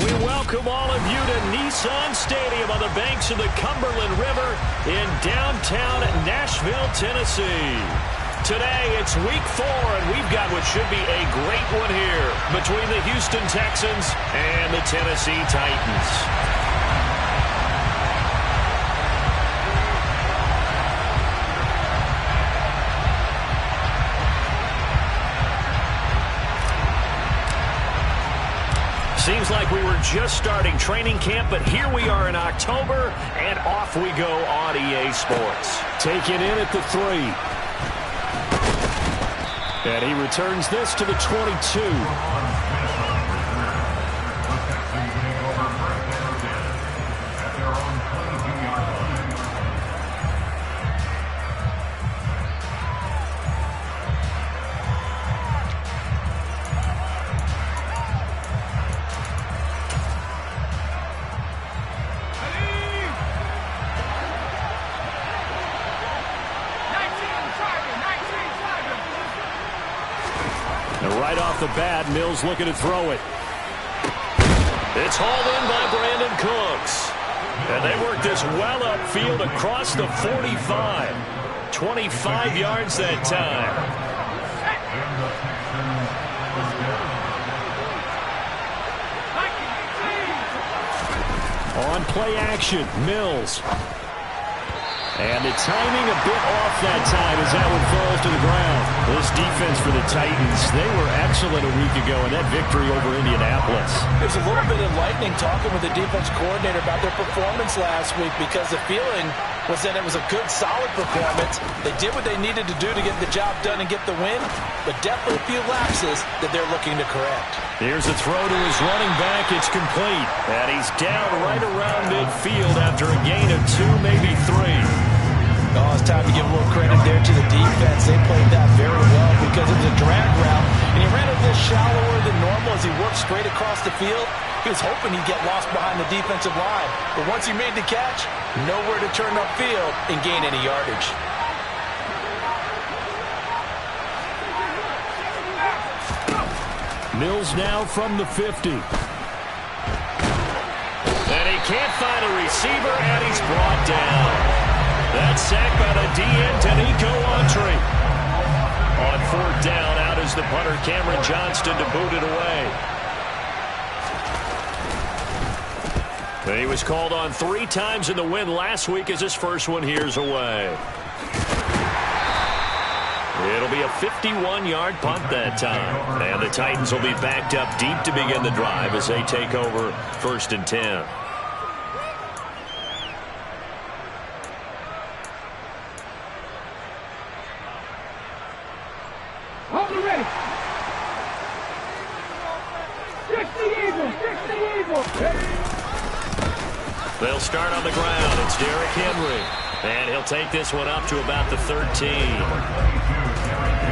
We welcome all of you to Nissan Stadium on the banks of the Cumberland River in downtown Nashville, Tennessee. Today, it's week 4, and we've got what should be a great one here between the Houston Texans and the Tennessee Titans. Seems like we were just starting training camp, but here we are in October, and off we go on EA Sports. Taken in at the 3. And he returns this to the 22. Right off the bat, Mills looking to throw it. It's hauled in by Brandon Cooks. And they work this well upfield across the 45. 25 yards that time. On play action, Mills. And the timing a bit off that time as that one falls to the ground. This defense for the Titans, they were excellent a week ago in that victory over Indianapolis. There's a little bit enlightening talking with the defense coordinator about their performance last week because the feeling was that it was a good, solid performance. They did what they needed to do to get the job done and get the win, but definitely a few lapses that they're looking to correct. Here's a throw to his running back. It's complete. And he's down right around midfield after a gain of 2, maybe 3. Oh, it's time to give a little credit there to the defense. They played that very well because it was a drag route, and he ran a little shallower than normal as he worked straight across the field. He was hoping he'd get lost behind the defensive line, but once he made the catch, nowhere to turn upfield and gain any yardage. Mills now from the 50. And he can't find a receiver, and he's brought down. That's sacked by the DN, Danico Autry. On 4th down, out is the punter, Cameron Johnston, to boot it away. He was called on 3 times in the win last week as his first one here's away. It'll be a 51-yard punt that time. And the Titans will be backed up deep to begin the drive as they take over 1st and 10. They'll start on the ground. It's Derrick Henry. And he'll take this one up to about the 13.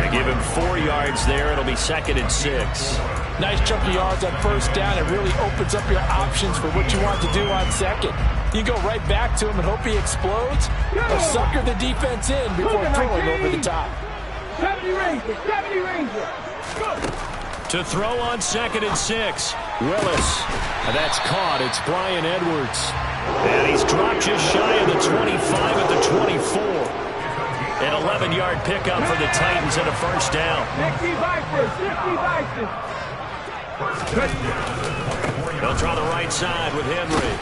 They give him 4 yards there. It'll be 2nd and 6. Nice chunk of yards on 1st down. It really opens up your options for what you want to do on 2nd. You go right back to him and hope he explodes, or sucker the defense in before throwing over the top. 70 Ranger, 70 Ranger. Go. To throw on 2nd and 6. Willis. That's caught. It's Brian Edwards. And he's dropped just shy of the 25 at the 24. An 11-yard pickup for the Titans and a 1st down. 60 Vikings, 60 Vikings. They'll try the right side with Henry.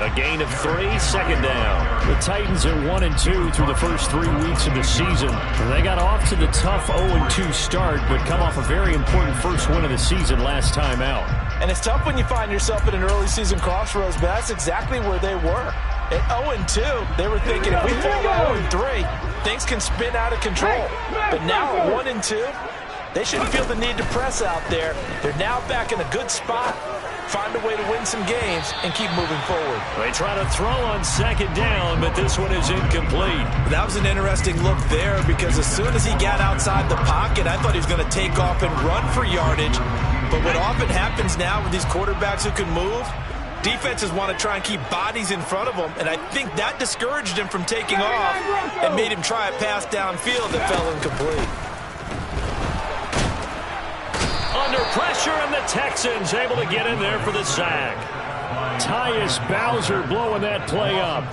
A gain of 3, 2nd down. The Titans are 1-2 through the first 3 weeks of the season. They got off to the tough 0-2 start, but come off a very important first win of the season last time out. And it's tough when you find yourself at an early season crossroads, but that's exactly where they were. At 0-2, they were thinking if we fall to 0-3, things can spin out of control. But now at 1-2, they shouldn't feel the need to press out there. They're now back in a good spot. Find a way to win some games and keep moving forward. They try to throw on 2nd down, but this one is incomplete. That was an interesting look there because as soon as he got outside the pocket, I thought he was going to take off and run for yardage. But what often happens now with these quarterbacks who can move, defenses want to try and keep bodies in front of them, and I think that discouraged him from taking off and made him try a pass downfield that fell incomplete. Under pressure, and the Texans able to get in there for the sack. Tyus Bowser blowing that play up.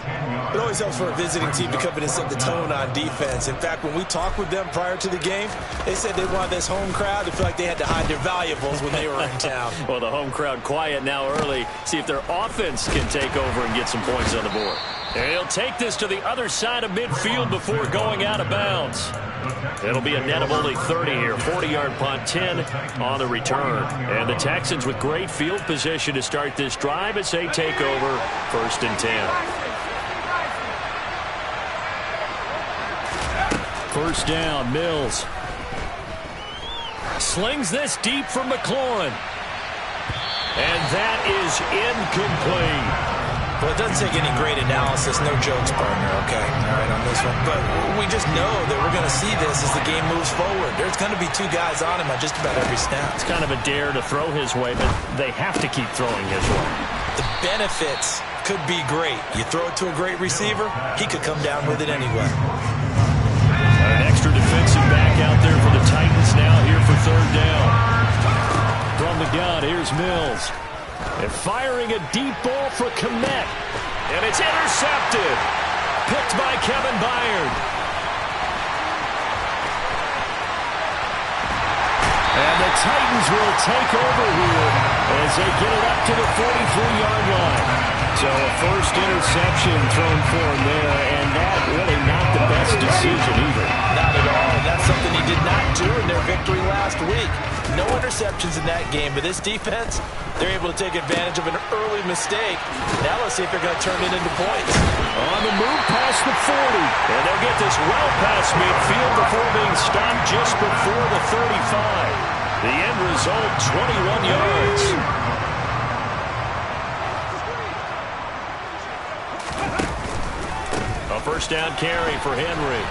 It always helps for a visiting team to come in and set the tone on defense. In fact, when we talked with them prior to the game, they said they wanted this home crowd to feel like they had to hide their valuables when they were in town. Well, the home crowd quiet now early. See if their offense can take over and get some points on the board. And he'll take this to the other side of midfield before going out of bounds. It'll be a net of only 30 here. 40-yard punt, 10 on the return. And the Texans with great field position to start this drive as they take over 1st and 10. 1st down, Mills. Slings this deep from McLaurin. And that is incomplete. Well, it doesn't take any great analysis. No jokes, partner, okay? All right, on this one. But we just know that we're going to see this as the game moves forward. There's going to be 2 guys on him on just about every snap. It's kind of a dare to throw his way, but they have to keep throwing his way. The benefits could be great. You throw it to a great receiver, he could come down with it anyway. An extra defensive back out there for the Titans now here for 3rd down. From the gun, here's Mills. And firing a deep ball for Kmet. And it's intercepted. Picked by Kevin Byard. And the Titans will take over here as they get it up to the 43-yard line. So a first interception thrown for him there, and that really not the best decision either. Not at all. That's something he did not do in their victory last week. No interceptions in that game, but this defense, they're able to take advantage of an early mistake. Now let's see if they're going to turn it into points. On the move past the 40. And they'll get this well past midfield before being stopped just before the 35. The end result, 21 yards. A first down carry for Henry.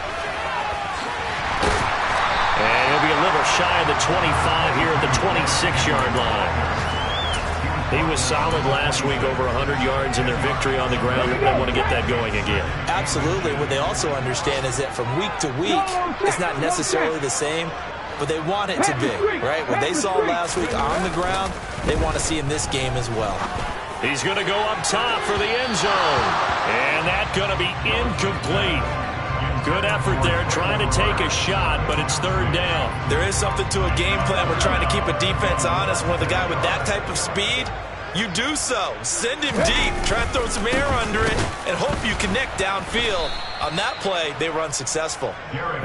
And he'll be a little shy of the 25 here at the 26-yard line. He was solid last week, over 100 yards in their victory on the ground. They want to get that going again. Absolutely. What they also understand is that from week to week, it's not necessarily the same, but they want it to be, right? What they saw last week on the ground, they want to see in this game as well. He's going to go up top for the end zone. And that's going to be incomplete. Good effort there, trying to take a shot, but it's 3rd down. There is something to a game plan. We're trying to keep a defense honest. When the guy with that type of speed, you do so. Send him deep. Try and throw some air under it and hope you connect downfield. On that play, they were unsuccessful.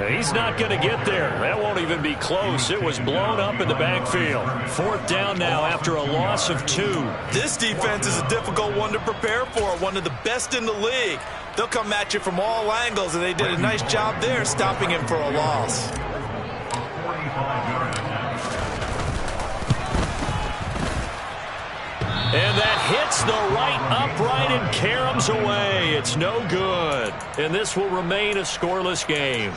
He's not going to get there. That won't even be close. It was blown up in the backfield. 4th down now after a loss of 2. This defense is a difficult one to prepare for, one of the best in the league. They'll come at you from all angles, and they did a nice job there stopping him for a loss. And that hits the right upright and caroms away. It's no good. And this will remain a scoreless game.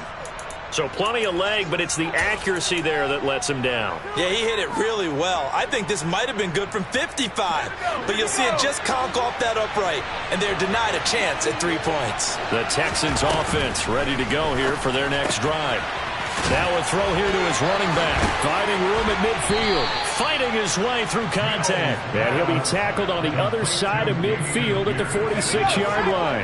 So plenty of leg, but it's the accuracy there that lets him down. Yeah, he hit it really well. I think this might have been good from 55. But you'll see it just conk off that upright, and they're denied a chance at 3 points. The Texans offense ready to go here for their next drive. Now a throw here to his running back. Finding room at midfield. Fighting his way through contact. And he'll be tackled on the other side of midfield at the 46-yard line.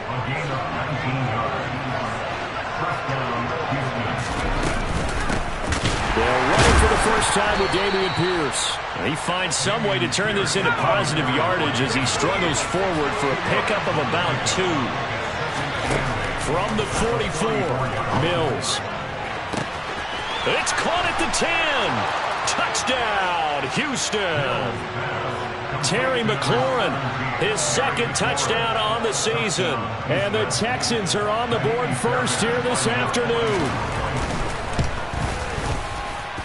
They'll run it for the first time with Dameon Pierce. He finds some way to turn this into positive yardage as he struggles forward for a pickup of about 2. From the 44, Mills. It's caught at the 10. Touchdown, Houston. Terry McLaurin, his 2nd touchdown on the season. And the Texans are on the board first here this afternoon.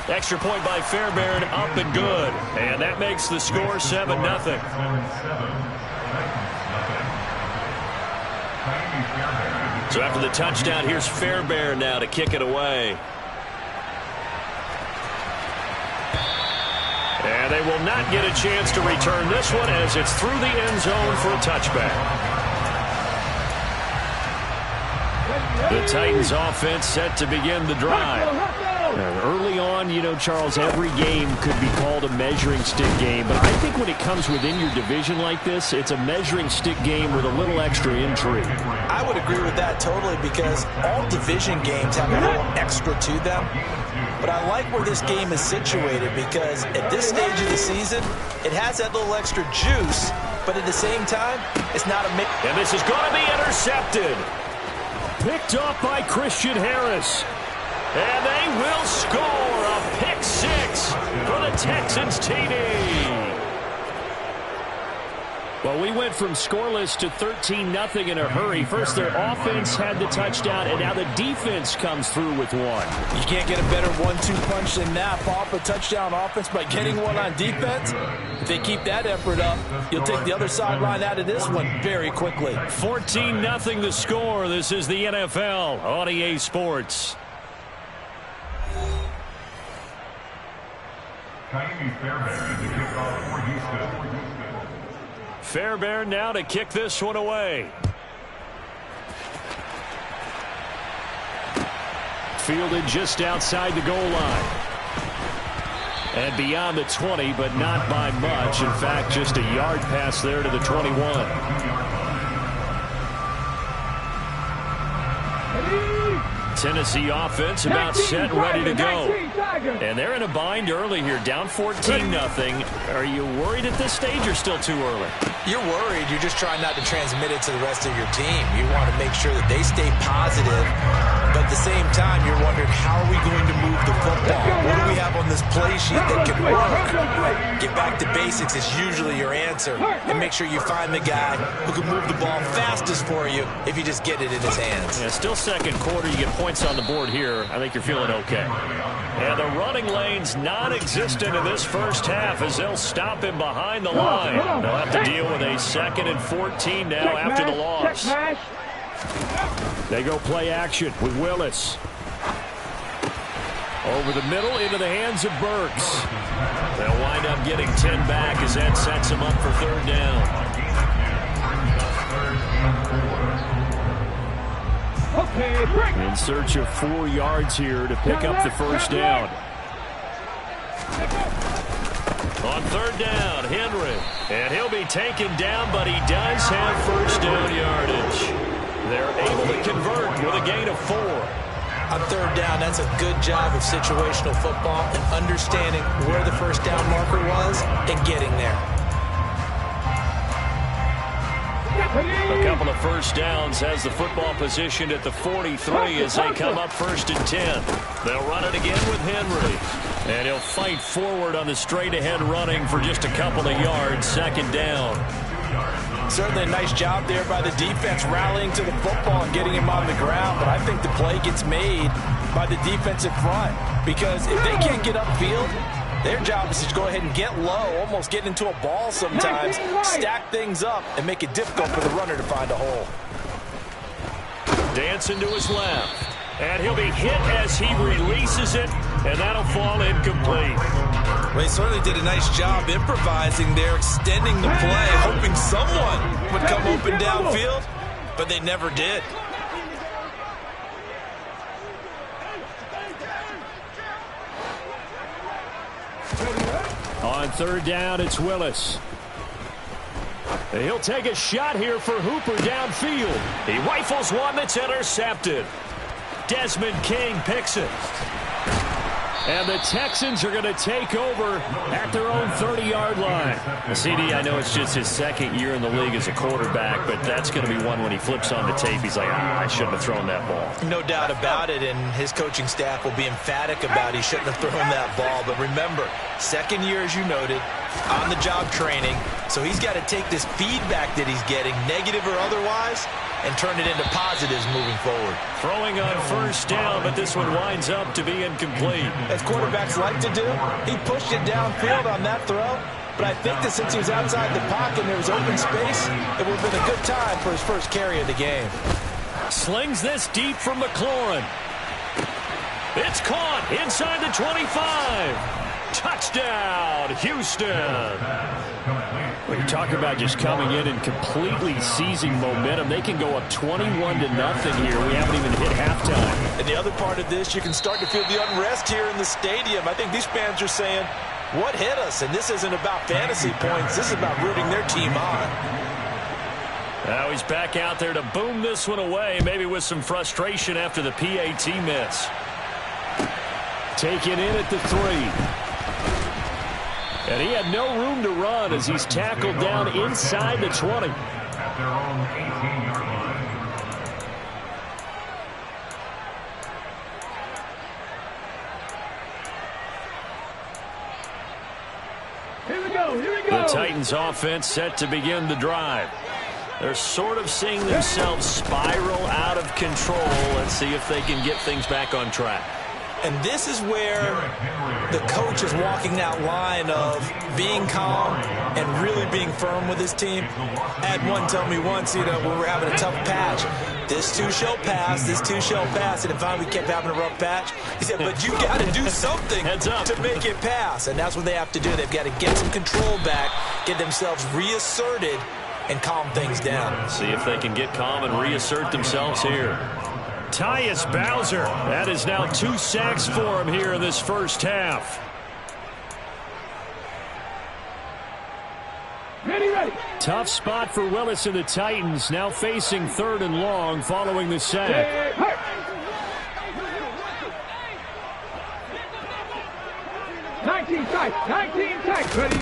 Extra point by Fairbairn, up and good. And that makes the score 7-0. So after the touchdown, here's Fairbairn now to kick it away. And they will not get a chance to return this one as it's through the end zone for a touchback. The Titans offense set to begin the drive. Early on, you know, Charles, every game could be called a measuring stick game. But I think when it comes within your division like this, it's a measuring stick game with a little extra intrigue. I would agree with that totally because all division games have a little extra to them. But I like where this game is situated because at this stage of the season, it has that little extra juice, but at the same time, it's not a... And this is going to be intercepted. Picked off by Christian Harris. And they will score a pick six for the Texans TD. Well, we went from scoreless to 13-0 in a hurry. First, their offense had the touchdown, and now the defense comes through with one. You can't get a better 1-2 punch than that. Off a touchdown offense by getting one on defense. If they keep that effort up, you'll take the other sideline out of this one very quickly. 14-0 the score. This is the NFL on EA Sports. Fairbairn now to kick this one away. Fielded just outside the goal line. And beyond the 20, but not by much. In fact, just a yard pass there to the 21. Tennessee offense about set, ready to go. And they're in a bind early here, down 14-0. Are you worried at this stage or still too early? You're worried. You're just trying not to transmit it to the rest of your team. You want to make sure that they stay positive. But at the same time, you're wondering, how are we going to move the football? What do we have on this play sheet that can work? Get back to basics is usually your answer. And make sure you find the guy who can move the ball fastest for you if you just get it in his hands. Yeah, still second quarter. You get points on the board here. I think you're feeling okay. And the running lane's non-existent in this first half as they'll stop him behind the line. They'll have to deal with a 2nd and 14 now after the loss. They go play action with Willis. Over the middle into the hands of Burks. They'll wind up getting 10 back as that sets them up for 3rd down. In search of 4 yards here to pick up the first down. On 3rd down, Henry. And he'll be taken down, but he does have first down yardage. They're able to convert with a gain of 4. On 3rd down, that's a good job of situational football and understanding where the first down marker was and getting there. A couple of first downs has the football positioned at the 43 as they come up 1st and 10. They'll run it again with Henry. And he'll fight forward on the straight-ahead running for just a couple of yards, 2nd down. Certainly a nice job there by the defense rallying to the football and getting him on the ground. But I think the play gets made by the defensive front because if they can't get upfield, their job is to go ahead and get low, almost get into a ball sometimes, stack things up, and make it difficult for the runner to find a hole. Dancing to his left. And he'll be hit as he releases it, and that'll fall incomplete. Well, he certainly did a nice job improvising there, extending the play, hoping someone would come open downfield, but they never did. On 3rd down, it's Willis. He'll take a shot here for Hooper downfield. He rifles one that's intercepted. Desmond King picks it. And the Texans are going to take over at their own 30-yard line. CD, I know it's just his 2nd year in the league as a quarterback, but that's going to be one when he flips on the tape. He's like, I shouldn't have thrown that ball. No doubt about it, and his coaching staff will be emphatic about he shouldn't have thrown that ball. But remember, 2nd year, as you noted, on-the-job training. So he's got to take this feedback that he's getting, negative or otherwise, and turn it into positives moving forward. Throwing on 1st down, but this one winds up to be incomplete. As quarterbacks like to do, he pushed it downfield on that throw, but I think that since he was outside the pocket and there was open space, it would have been a good time for his first carry of the game. Slings this deep from McLaurin. It's caught inside the 25. Touchdown, Houston. When you talk about just coming in and completely seizing momentum, they can go up 21-0 here. We haven't even hit halftime. And the other part of this, you can start to feel the unrest here in the stadium. I think these fans are saying, what hit us? And this isn't about fantasy points. This is about rooting their team on. Now he's back out there to boom this one away, maybe with some frustration after the PAT miss. Taken in at the 3. And he had no room to run as he's tackled down inside the 20. At their own 18-yard line. Here we go, here we go. The Titans offense set to begin the drive. They're sort of seeing themselves spiral out of control. Let's see if they can get things back on track. And this is where the coach is walking that line of being calm and really being firm with his team. I had one tell me once, when we were having a tough patch, this too shall pass, this too shall pass. And finally we kept having a rough patch. He said, but you got to do something to make it pass. And that's what they have to do. They've got to get some control back, get themselves reasserted, and calm things down. See if they can get calm and reassert themselves here. Tyus Bowser, that is now 2 sacks for him here in this first half. Ready. Tough spot for Willis and the Titans, now facing 3rd and long following the sack. 19 tight, ready.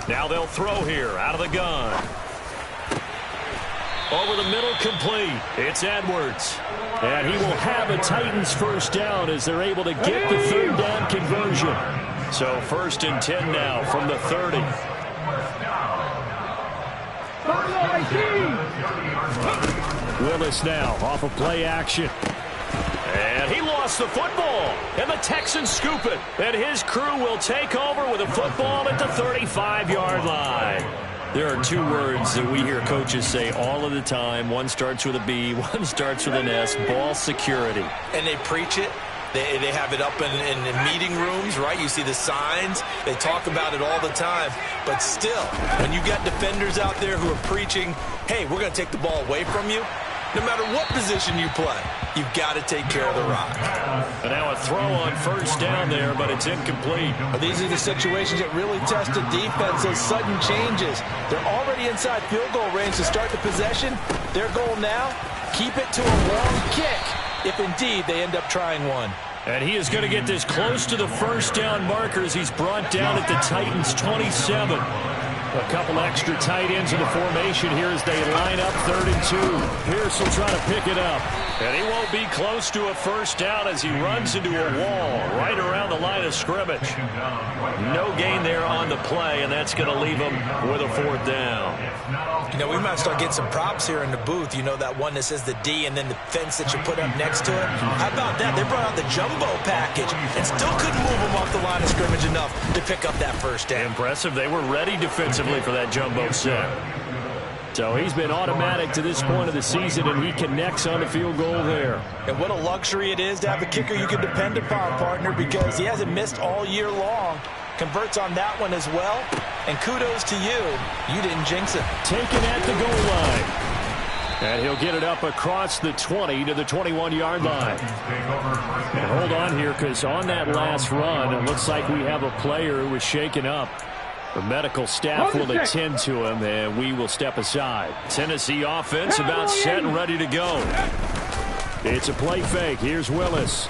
Now they'll throw here out of the gun. Over the middle, complete. It's Edwards. And he will have a Titans first down as they're able to get the 3rd down conversion. So 1st and 10 now from the 30. Willis now off of play action. And he lost the football. And the Texans scoop it. And his crew will take over with a football at the 35-yard line. There are 2 words that we hear coaches say all of the time. One starts with a B, one starts with an S, ball security. And they preach it. They have it up in meeting rooms, right? You see the signs. They talk about it all the time. But still, when you got defenders out there who are preaching, hey, we're going to take the ball away from you, no matter what position you play, you've got to take care of the rock. And now a throw on 1st down there, but it's incomplete. These are the situations that really test a defense, those sudden changes. They're already inside field goal range to start the possession. Their goal now, keep it to a long kick, if indeed they end up trying one. And he is going to get this close to the 1st down markers. He's brought down at the Titans' 27. A couple extra tight ends in the formation here as they line up 3rd and 2. Pierce will try to pick it up. And he won't be close to a 1st down as he runs into a wall right around the line of scrimmage. No gain there on the play, and that's going to leave him with a 4th down. We might start getting some props here in the booth. That one that says the D and then the fence that you put up next to it. How about that? They brought out the jumbo package and still couldn't move them off the line of scrimmage enough to pick up that 1st down. Impressive. They were ready defensively for that jumbo set. So he's been automatic to this point of the season, and he connects on the field goal there. And what a luxury it is to have a kicker you can depend upon, partner, because he hasn't missed all year long. Converts on that one as well. And kudos to you. You didn't jinx it. Taken at the goal line. And he'll get it up across the 20 to the 21-yard line. And hold on here, because on that last run, it looks like we have a player who was shaken up. The medical staff will attend to him, and we will step aside. Tennessee offense about set and ready to go. It's a play fake. Here's Willis.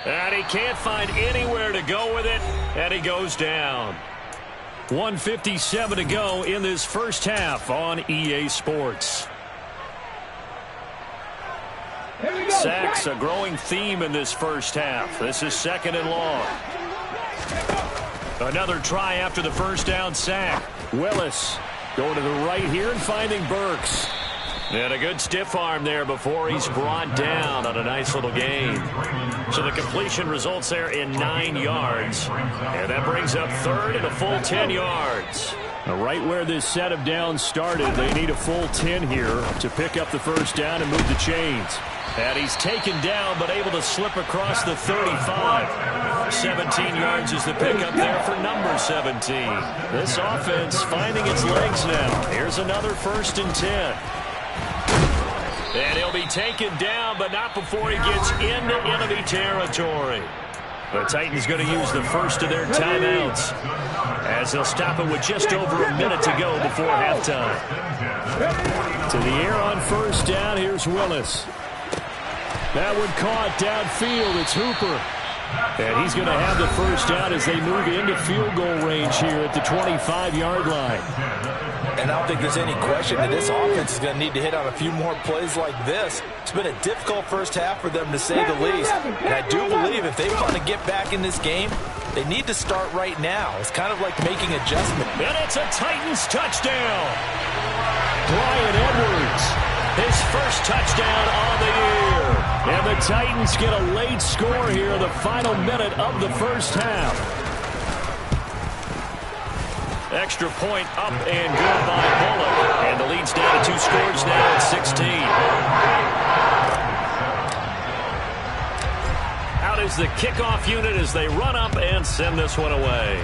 And he can't find anywhere to go with it, and he goes down. 1:57 to go in this first half on EA Sports. Sacks, a growing theme in this first half. This is 2nd and long. Another try after the 1st down sack. Willis going to the right here and finding Burks. And a good stiff arm there before he's brought down on a nice little gain. So the completion results there in 9 yards. And that brings up 3rd and a full 10 yards. Now right where this set of downs started, they need a full 10 here to pick up the 1st down and move the chains. And he's taken down but able to slip across the 35. 17 yards is the pickup there for number 17. This offense finding its legs now. Here's another 1st and 10. And he'll be taken down, but not before he gets into enemy territory. The Titans going to use the first of their timeouts as they'll stop it with just over a minute to go before halftime. To the air on 1st down, here's Willis. That one caught downfield. It's Hooper. And he's going to have the 1st down as they move into field goal range here at the 25-yard line. And I don't think there's any question that this offense is going to need to hit on a few more plays like this. It's been a difficult first half for them, to say the least. And I do believe if they want to get back in this game, they need to start right now. It's kind of like making adjustment. And it's a Titans touchdown. Bryan Edwards, his 1st touchdown on the year. And the Titans get a late score here in the final minute of the first half. Extra point up and good by Bullock. And the lead's down to 2 scores now at 16. Out is the kickoff unit as they run up and send this one away.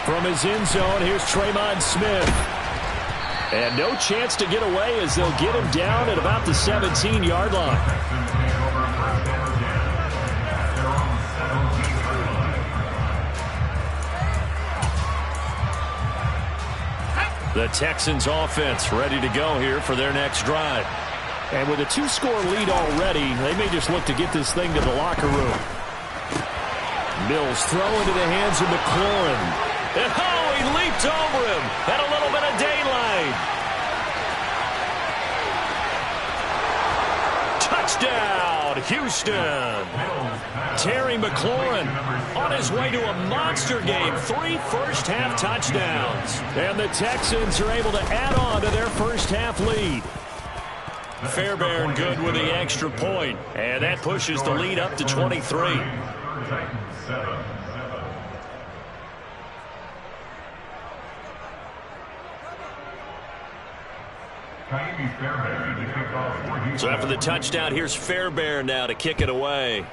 From his end zone, here's Tremon Smith. And no chance to get away as they'll get him down at about the 17-yard line. The Texans offense ready to go here for their next drive. And with a 2-score lead already, they may just look to get this thing to the locker room. Mills throw into the hands of McLaurin. And oh, he leaped over him. Had a little bit of daylight. Touchdown, Houston. Terry McLaurin on his way to a monster game. 3 first-half touchdowns. And the Texans are able to add on to their first-half lead. Fairbairn good with the extra point. And that pushes the lead up to 23. So after the touchdown, here's Fairbairn now to kick it away.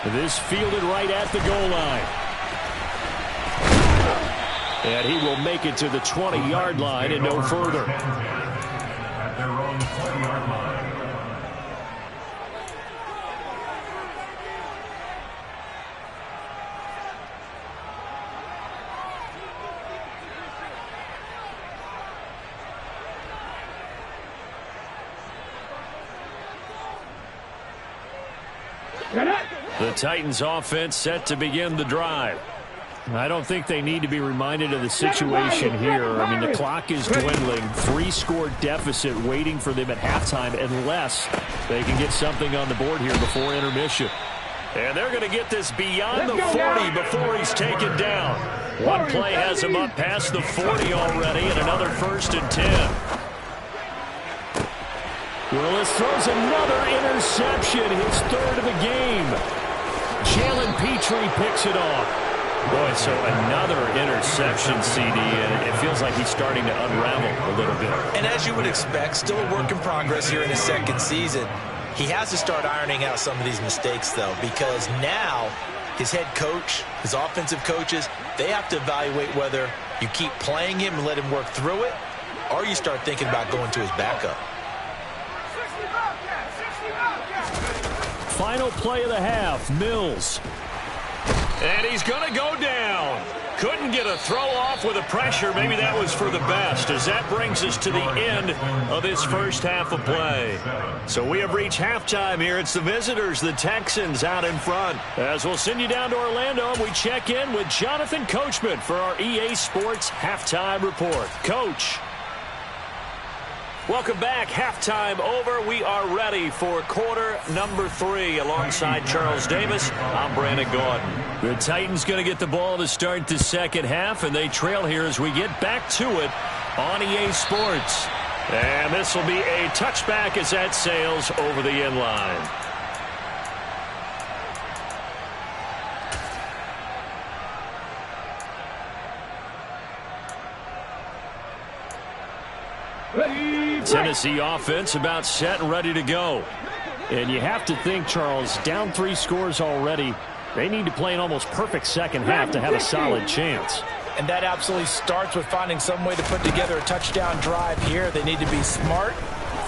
This fielded right at the goal line. And he will make it to the 20-yard line and no further. At their own 20-yard line. The Titans offense set to begin the drive. I don't think they need to be reminded of the situation here. I mean, the clock is dwindling. 3-score deficit waiting for them at halftime unless they can get something on the board here before intermission. And they're going to get this beyond the 40 before he's taken down. One play has him up past the 40 already and another 1st and 10. Willis throws another interception, his 3rd of the game. Jalen Petrie picks it off. Boy, so another interception, CD, and it feels like he's starting to unravel a little bit. And as you would expect, still a work in progress here in his 2nd season. He has to start ironing out some of these mistakes, though, because now his head coach, his offensive coaches, they have to evaluate whether you keep playing him and let him work through it, or you start thinking about going to his backup. Final play of the half, Mills. And he's going to go down. Couldn't get a throw off with the pressure. Maybe that was for the best, as that brings us to the end of this first half of play. So we have reached halftime here. It's the visitors, the Texans, out in front. As we'll send you down to Orlando, we check in with Jonathan Coachman for our EA Sports Halftime Report. Coach. Welcome back. Halftime over. We are ready for quarter number 3 alongside Charles Davis. I'm Brandon Gordon. The Titans going to get the ball to start the second half, and they trail here as we get back to it on EA Sports. And this will be a touchback as that sails over the end line. Tennessee offense about set and ready to go. And you have to think, Charles, down 3 scores already. They need to play an almost perfect second half to have a solid chance. And that absolutely starts with finding some way to put together a touchdown drive here. They need to be smart,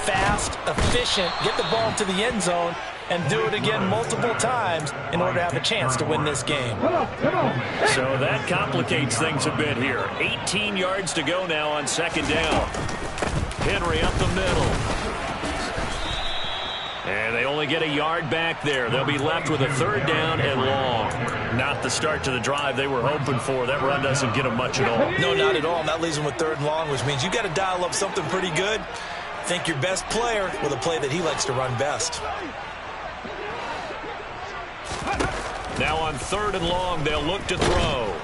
fast, efficient, get the ball to the end zone, and do it again multiple times in order to have a chance to win this game. So that complicates things a bit here. 18 yards to go now on second down. Henry up the middle. And they only get a yard back there. They'll be left with a third down and long. Not the start to the drive they were hoping for. That run doesn't get them much at all. No, not at all. And that leaves them with third and long, which means you got to dial up something pretty good. Think your best player with a play that he likes to run best. Now on third and long, they'll look to throw.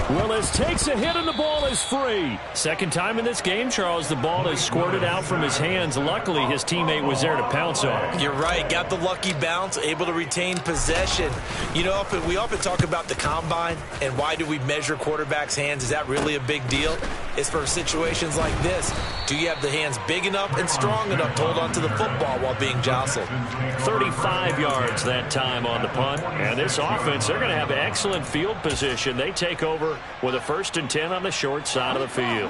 Willis takes a hit and the ball is free. Second time in this game, Charles, the ball is squirted out from his hands. Luckily, his teammate was there to pounce on it. You're right. Got the lucky bounce, able to retain possession. You know, we often talk about the combine and why do we measure quarterbacks' hands. Is that really a big deal? It's for situations like this. Do you have the hands big enough and strong enough to hold on to the football while being jostled? 35 yards that time on the punt. And this offense, they're going to have excellent field position. They take over with a 1st and 10 on the short side of the field.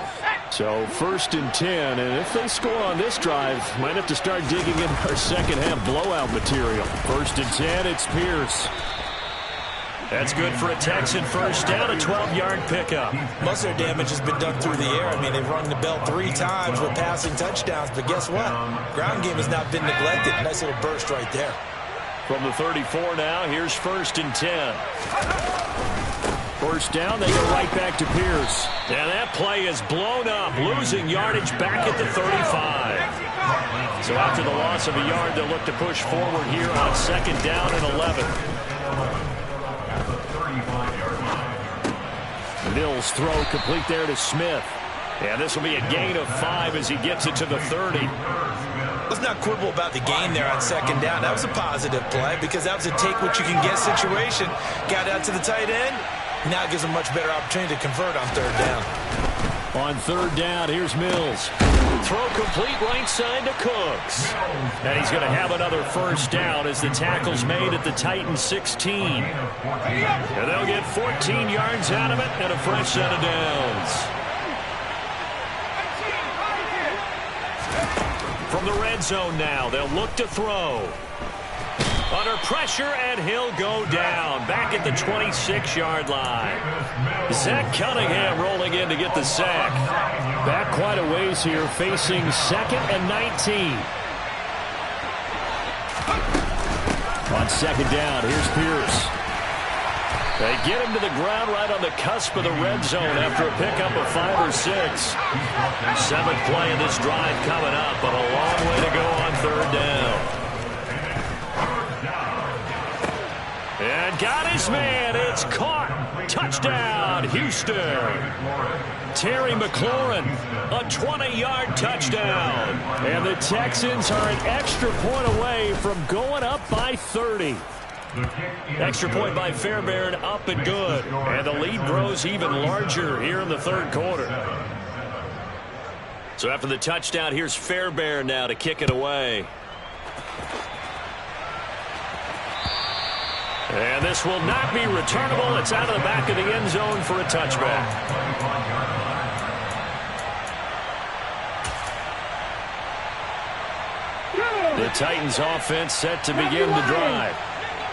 So 1st and 10, and if they score on this drive, might have to start digging in our second half blowout material. 1st and 10, it's Pierce. That's good for a Texan first down, a 12-yard pickup. Most of their damage has been done through the air. I mean, they've rung the bell 3 times with passing touchdowns, but guess what? Ground game has not been neglected. Nice little burst right there. From the 34 now, here's 1st and 10. First down, they go right back to Pierce. And that play is blown up, losing yardage back at the 35. So after the loss of a yard, they'll look to push forward here on second down and 11. Mills throw complete there to Smith. And this will be a gain of 5 as he gets it to the 30. Let's not quibble about the gain there on second down. That was a positive play because that was a take-what-you-can-get situation. Got out to the tight end. Now it gives them a much better opportunity to convert on third down. On third down, here's Mills. Throw complete right side to Cooks. And he's going to have another first down as the tackle's made at the Titans 16. And they'll get 14 yards out of it and a fresh set of downs. From the red zone now, they'll look to throw. Under pressure, and he'll go down. Back at the 26-yard line. Zach Cunningham rolling in to get the sack. Back quite a ways here, facing 2nd and 19. On second down, here's Pierce. They get him to the ground right on the cusp of the red zone after a pickup of 5 or 6. 7th play of this drive coming up, but a long way to go on third down. And got his man. It's caught. Touchdown, Houston. Terry McLaurin, a 20-yard touchdown. And the Texans are an extra point away from going up by 30. Extra point by Fairbairn, up and good. And the lead grows even larger here in the third quarter. So after the touchdown, here's Fairbairn now to kick it away. And this will not be returnable. It's out of the back of the end zone for a touchback. The Titans offense set to begin the drive.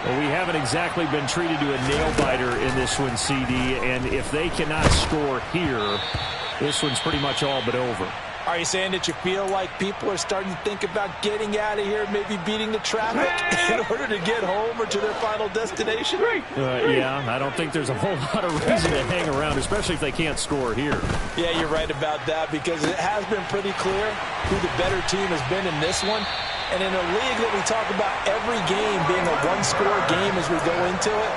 Well, we haven't exactly been treated to a nail-biter in this one, CD, and if they cannot score here, this one's pretty much all but over. Are you saying that you feel like people are starting to think about getting out of here, maybe beating the traffic in order to get home or to their final destination? Yeah, I don't think there's a whole lot of reason to hang around, especially if they can't score here. Yeah, you're right about that because it has been pretty clear who the better team has been in this one. And in a league that we talk about every game being a one-score game as we go into it,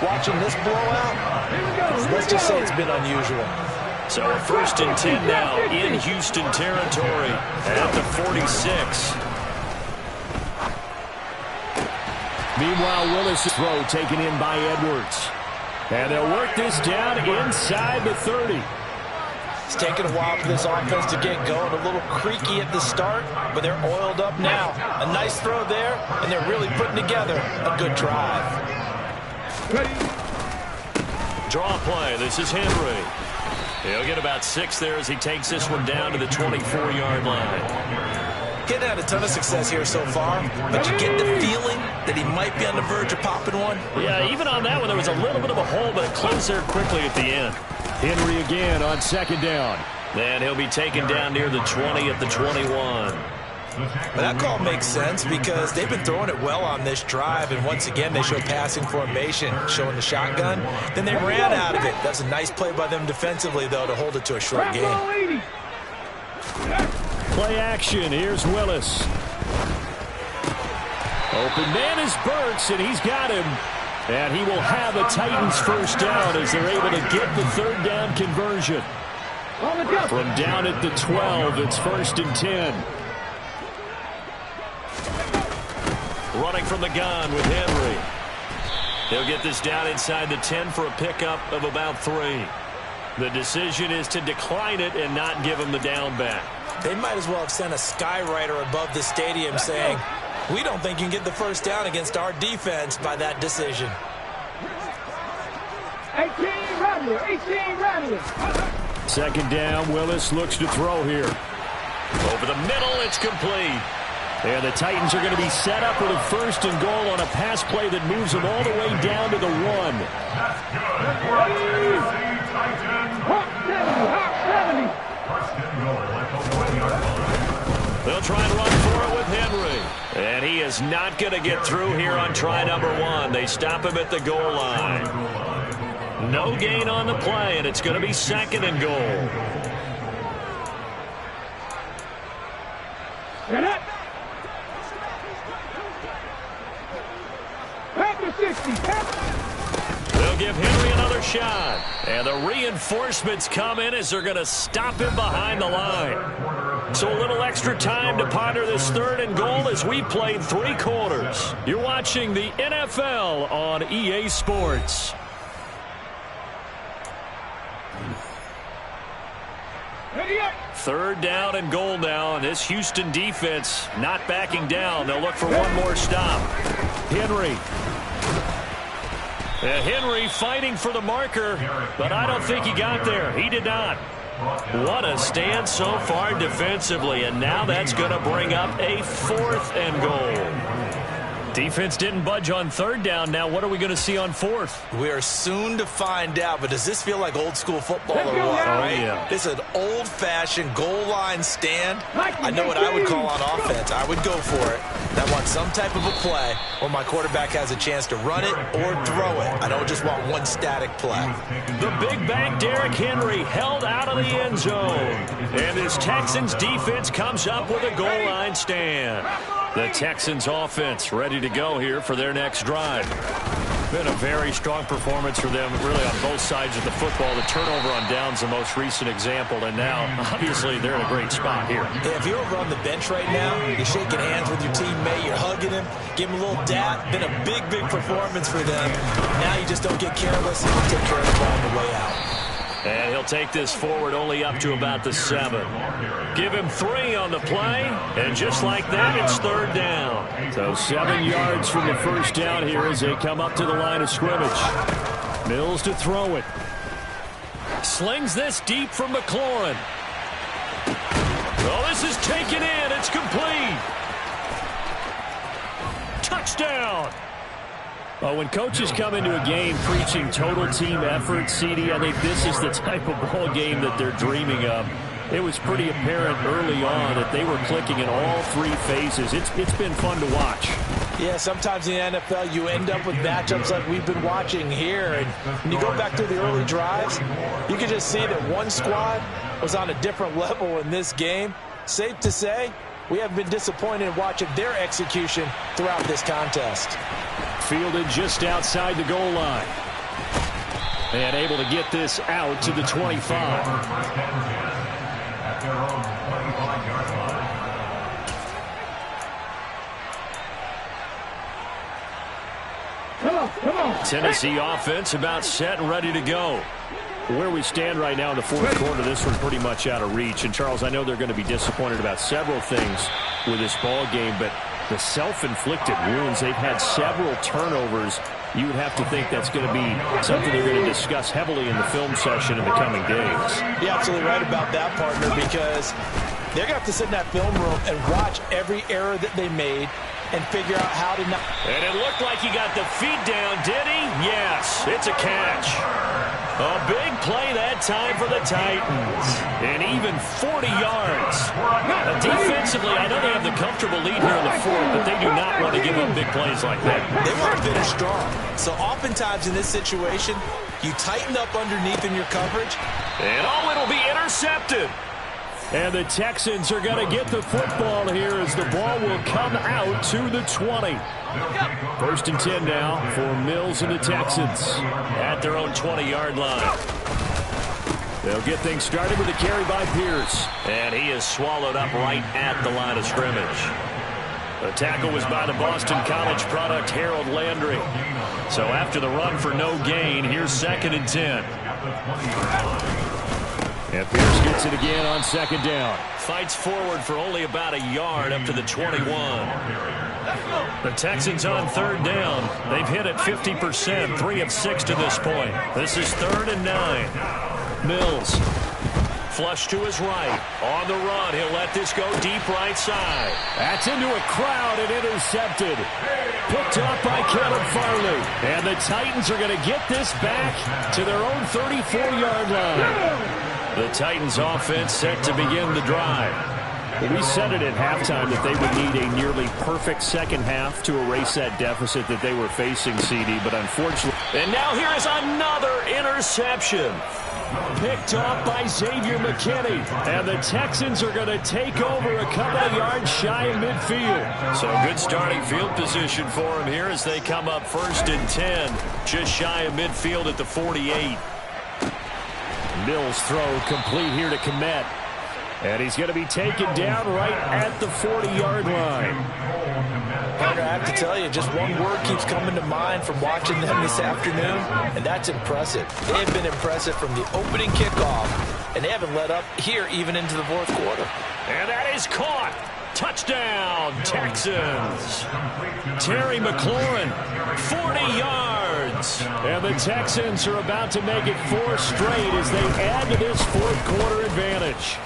watching this blowout, let's just say it's been unusual. So 1st and 10 now in Houston territory at the 46. Meanwhile, Willis' throw taken in by Edwards. And they'll work this down inside the 30. It's taken a while for this offense to get going. A little creaky at the start, but they're oiled up now. A nice throw there, and they're really putting together a good drive. Draw play. This is Henry. He'll get about 6 there as he takes this one down to the 24-yard line. Getting had a ton of success here so far, but you get the feeling that he might be on the verge of popping one. Yeah, even on that one, there was a little bit of a hole, but it closed there quickly at the end. Henry again on second down. And he'll be taken down near the 20 at the 21. But that call makes sense because they've been throwing it well on this drive, and once again they show passing formation, showing the shotgun. Then they ran out of it. That's a nice play by them defensively, though, to hold it to a short game. Play action. Here's Willis. Open man is Burks, and he's got him. And he will have a Titans first down as they're able to get the third down conversion. From down at the 12, it's 1st and 10. Running from the gun with Henry. He'll get this down inside the 10 for a pickup of about 3. The decision is to decline it and not give him the down back. They might as well have sent a skywriter above the stadium saying, we don't think you can get the first down against our defense by that decision. 18 Rattler, 18 Rattler. Second down, Willis looks to throw here. Over the middle, it's complete. And the Titans are going to be set up with a 1st and goal on a pass play that moves them all the way down to the 1. They'll try and run for it with Henry. And he is not going to get through here on try number 1. They stop him at the goal line. No gain on the play, and it's going to be 2nd and goal. They'll give Henry another shot. And the reinforcements come in as they're going to stop him behind the line. So a little extra time to ponder this 3rd and goal as we played 3 quarters. You're watching the NFL on EA Sports. Third down and goal now, and this Houston defense not backing down. They'll look for one more stop. Henry. Henry fighting for the marker, but I don't think he got there. He did not. What a stand so far defensively, and now that's going to bring up a 4th and goal. Defense didn't budge on 3rd down. Now what are we going to see on 4th? We are soon to find out, but does this feel like old school football or what, right? Yeah. This is an old-fashioned goal line stand. I know what I would call on offense. I would go for it. I want some type of a play where my quarterback has a chance to run it or throw it. I don't just want one static play. The big back Derrick Henry held out of the end zone. And this Texans defense comes up with a goal line stand. The Texans offense ready to go here for their next drive. Been a very strong performance for them, really, on both sides of the football. The turnover on downs the most recent example, and now, obviously, they're in a great spot here. Yeah, if you're over on the bench right now, you're shaking hands with your teammate, you're hugging him, give him a little dap. Been a big, big performance for them. Now you just don't get careless and you take care of the ball on the way out. And he'll take this forward only up to about the 7. Give him 3 on the play, and just like that, it's 3rd down. So 7 yards from the first down here as they come up to the line of scrimmage. Mills to throw it. Slings this deep from McLaurin. Oh, this is taken in. It's complete. Touchdown. When coaches come into a game preaching total team effort, CD, I think this is the type of ball game that they're dreaming of. It was pretty apparent early on that they were clicking in all 3 phases. It's been fun to watch. Yeah, sometimes in the NFL you end up with matchups like we've been watching here. And when you go back through the early drives, you can just see that one squad was on a different level in this game. Safe to say, we have been disappointed in watching their execution throughout this contest. Fielded just outside the goal line. And able to get this out to the 25. Come on. Tennessee offense about set and ready to go. Where we stand right now in the fourth quarter, this one's pretty much out of reach. And, Charles, I know they're going to be disappointed about several things with this ball game, but the self-inflicted wounds, they've had several turnovers. You would have to think that's going to be something they're going to discuss heavily in the film session in the coming days. You're absolutely right about that, partner, because they're going to have to sit in that film room and watch every error that they made and figure out how to not. And it looked like he got the feet down, did he? Yes, it's a catch. A big play that time for the Titans. And even 40 yards. Defensively, I know they have the comfortable lead here in the fourth, but they do not want to give up big plays like that. They want to finish strong. So oftentimes in this situation, you tighten up underneath in your coverage. And it'll be intercepted. And the Texans are going to get the football here as the ball will come out to the 20. First and 10 now for Mills and the Texans. At their own 20-yard line. They'll get things started with a carry by Pierce. And he is swallowed up right at the line of scrimmage. The tackle was by the Boston College product, Harold Landry. So after the run for no gain, here's 2nd and 10. And Pierce gets it again on 2nd down. Fights forward for only about a yard up to the 21. The Texans on 3rd down. They've hit it 50%, 3 of 6 to this point. This is 3rd and 9. Mills. Flush to his right. On the run, he'll let this go deep right side. That's into a crowd and intercepted. Picked up by Caleb Farley. And the Titans are going to get this back to their own 34-yard line. The Titans offense set to begin the drive. We said it at halftime that they would need a nearly perfect second half to erase that deficit that they were facing, CD, but unfortunately. And now here is another interception. Picked off by Xavier McKinney. And the Texans are going to take over a couple of yards shy of midfield. So good starting field position for them here as they come up 1st and 10. Just shy of midfield at the 48. Mills throw complete here to Kmet. And he's going to be taken down right at the 40-yard line. Partner, I have to tell you, just one word keeps coming to mind from watching them this afternoon, and that's impressive. They have been impressive from the opening kickoff, and they haven't let up here even into the fourth quarter. And that is caught. Touchdown, Texans. Terry McLaurin, 40 yards. And the Texans are about to make it 4 straight as they add to this fourth quarter advantage.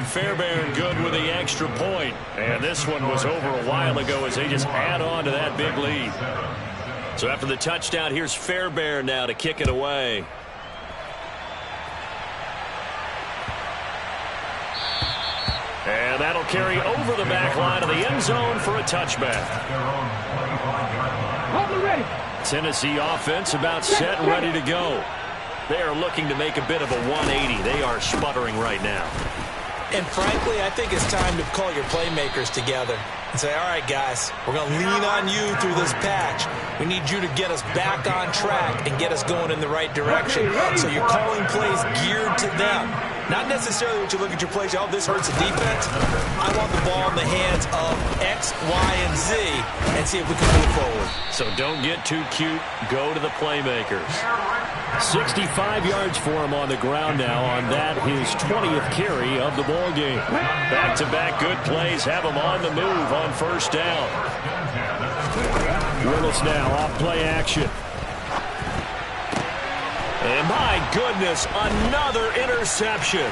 Fairbairn good with the extra point. And this one was over a while ago as they just add on to that big lead. So after the touchdown, here's Fairbairn now to kick it away. And that'll carry over the back line of the end zone for a touchback. Tennessee offense about set and ready to go. They are looking to make a bit of a 180. They are sputtering right now. And frankly, I think it's time to call your playmakers together and say, all right, guys, we're going to lean on you through this patch. We need you to get us back on track and get us going in the right direction. So you're calling plays geared to them. Not necessarily what you look at your plays, oh, this hurts the defense. I want the ball in the hands of X, Y, and Z and see if we can move forward. So don't get too cute. Go to the playmakers. 65 yards for him on the ground now on that, his 20th carry of the ball game. Back-to-back good plays have him on the move on 1st down. Willis now off play action. And my goodness, another interception.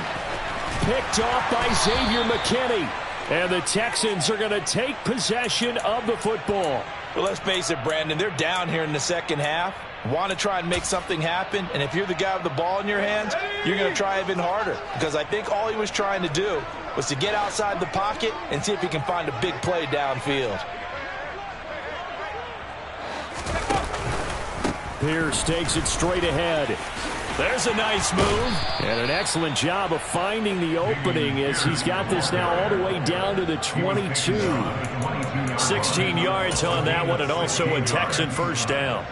Picked off by Xavier McKinney. And the Texans are going to take possession of the football. Well, let's face it, Brandon, they're down here in the second half. Want to try and make something happen, and if you're the guy with the ball in your hands, you're going to try even harder, because I think all he was trying to do was to get outside the pocket and see if he can find a big play downfield. Pierce takes it straight ahead. There's a nice move. And an excellent job of finding the opening as he's got this now all the way down to the 22. 16 yards on that one, and also a Texan 1st down.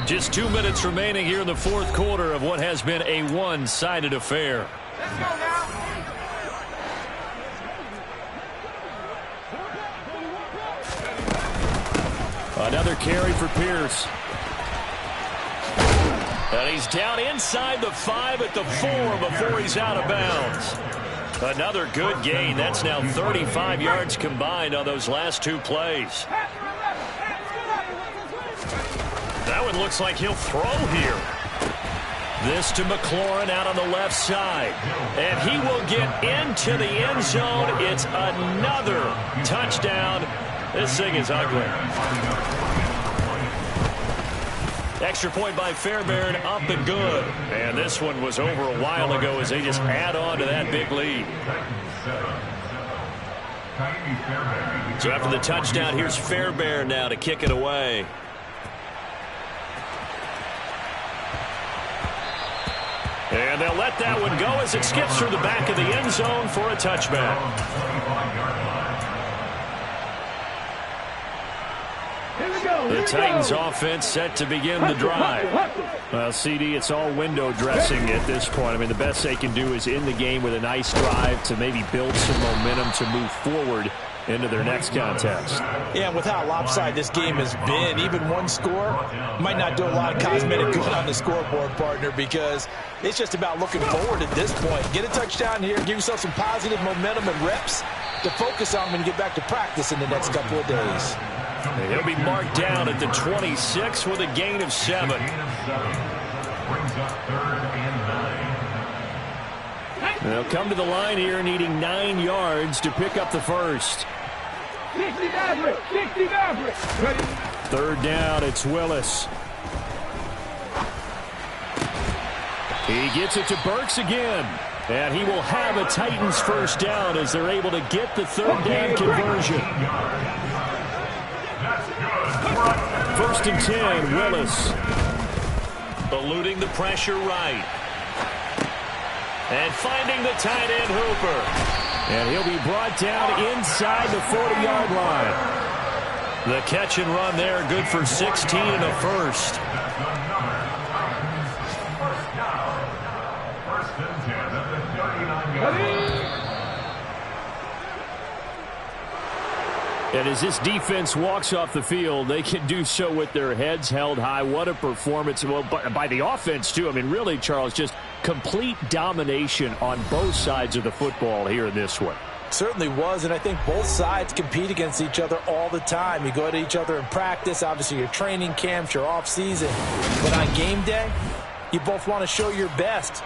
Just 2 minutes remaining here in the fourth quarter of what has been a one-sided affair. Let's go now. Another carry for Pierce. And he's down inside the 5 at the 4 before he's out of bounds. Another good gain. That's now 35 yards combined on those last 2 plays. That one looks like he'll throw here. This to McLaurin out on the left side. And he will get into the end zone. It's another touchdown. This thing is ugly. Extra point by Fairbairn, up and good. And this one was over a while ago as they just add on to that big lead. So after the touchdown, here's Fairbairn now to kick it away. And they'll let that one go as it skips through the back of the end zone for a touchback. The Titans offense set to begin the drive. Well, CD, it's all window dressing at this point. I mean, the best they can do is in the game with a nice drive to maybe build some momentum to move forward into their next contest. Yeah, and with how lopsided this game has been, even one score might not do a lot of cosmetic good on the scoreboard, partner, because it's just about looking forward at this point. Get a touchdown here, give yourself some positive momentum and reps to focus on when you get back to practice in the next couple of days. He'll be marked down at the 26 with a gain of 7. They'll come to the line here needing 9 yards to pick up the first. 3rd down, it's Willis. He gets it to Burks again. And he will have a Titans first down as they're able to get the 3rd down conversion. 1st and 10, Willis. Eluding the pressure right. And finding the tight end Hooper. And he'll be brought down inside the 40-yard line. The catch and run there, good for 16 and a first. And as this defense walks off the field, they can do so with their heads held high. What a performance. Well, by the offense, too. I mean, really, Charles, just complete domination on both sides of the football here in this one. Certainly was, and I think both sides compete against each other all the time. You go to each other in practice, obviously your training camps, your off season. But on game day, you both want to show your best.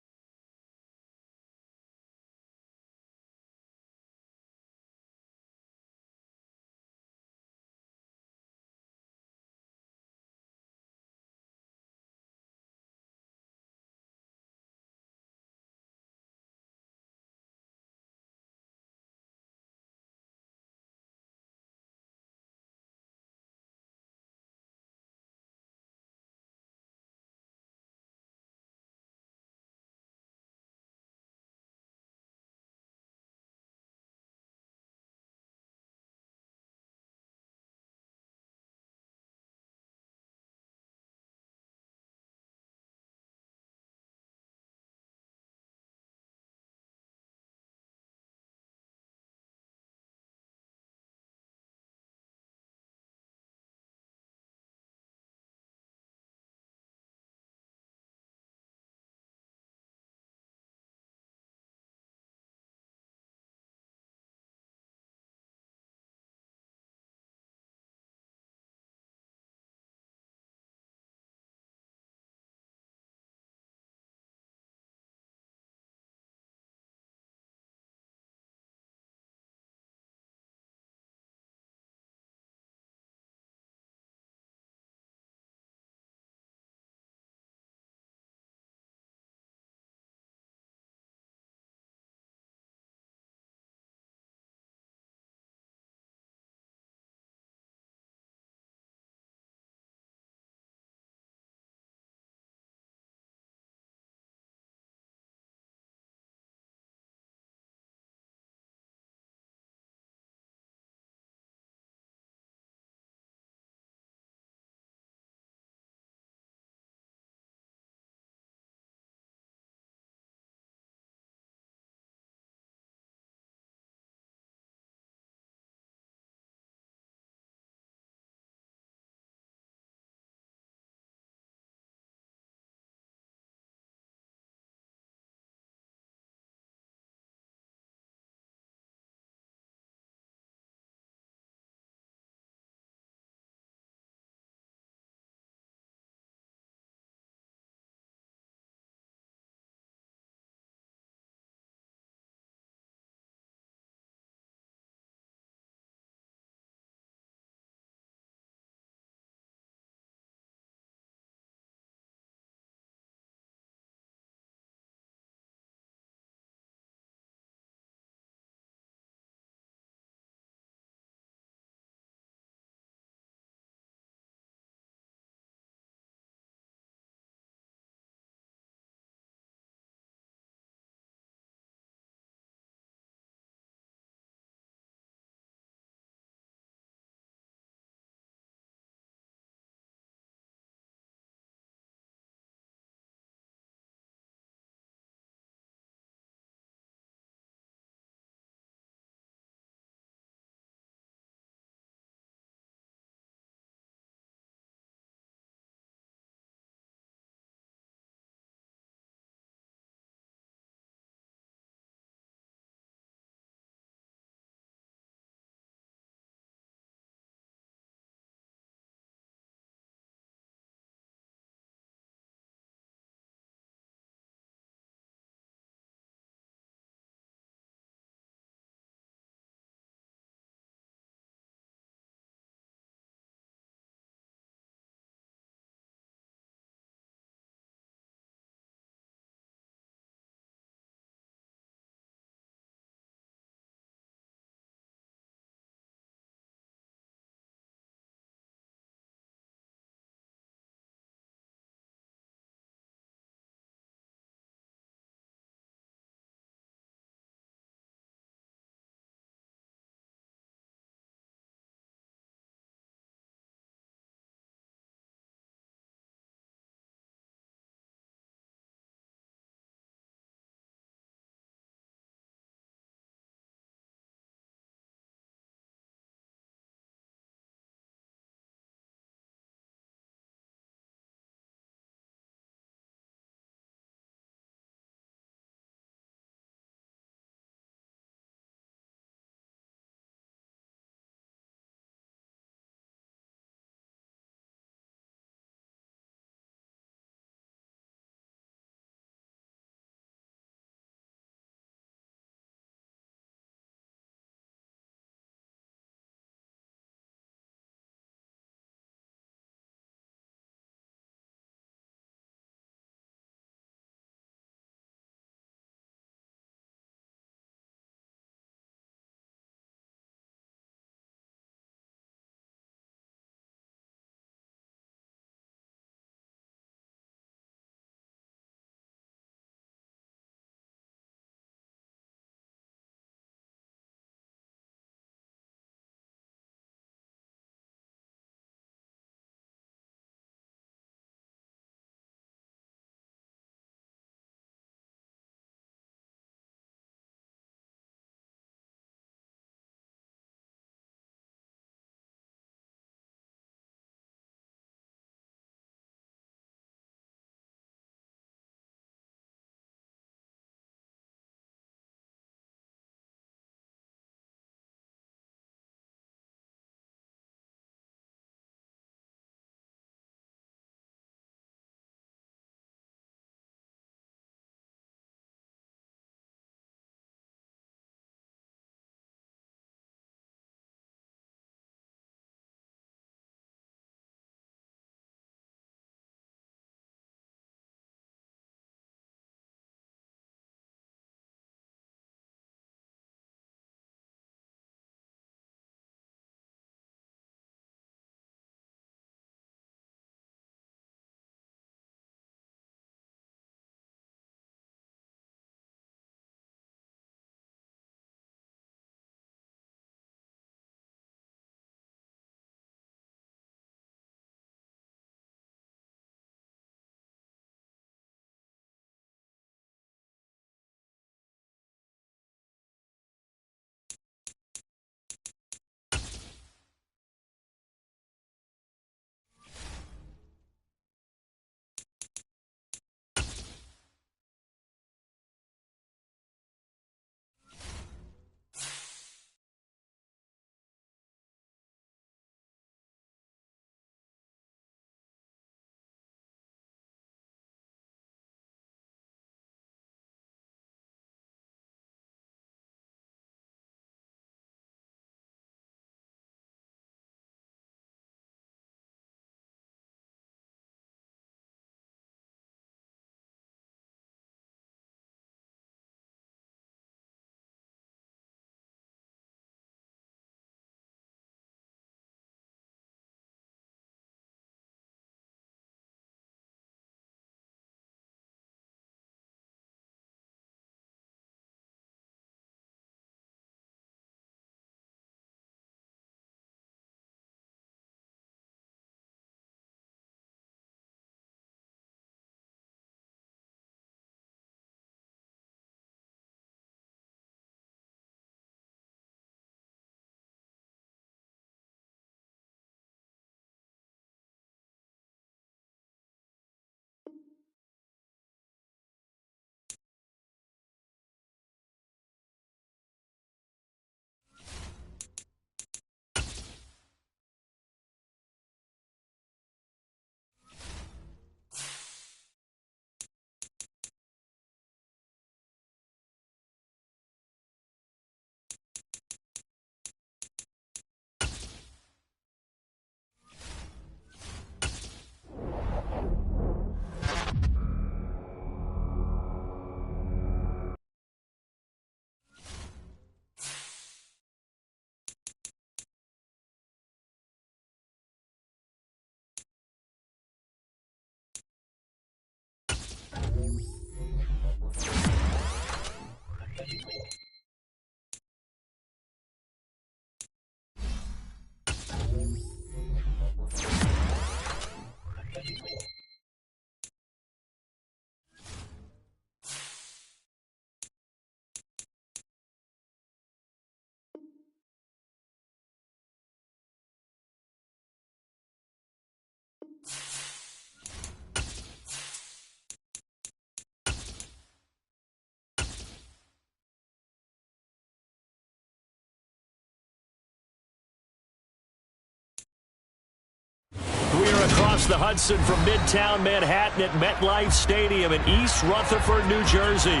across the Hudson from Midtown Manhattan at MetLife Stadium in East Rutherford, New Jersey.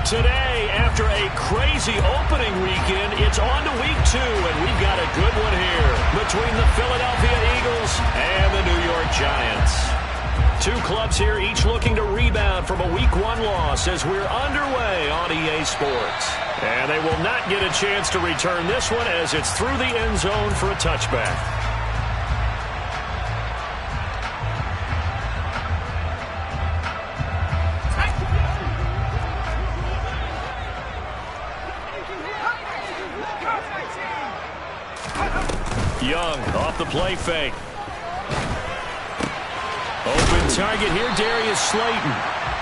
Today, after a crazy opening weekend, it's on to week 2, and we've got a good one here between the Philadelphia Eagles and the New York Giants. Two clubs here, each looking to rebound from a week 1 loss as we're underway on EA Sports. And they will not get a chance to return this one as it's through the end zone for a touchback. Young off the play fake. Open target here, Darius Slayton.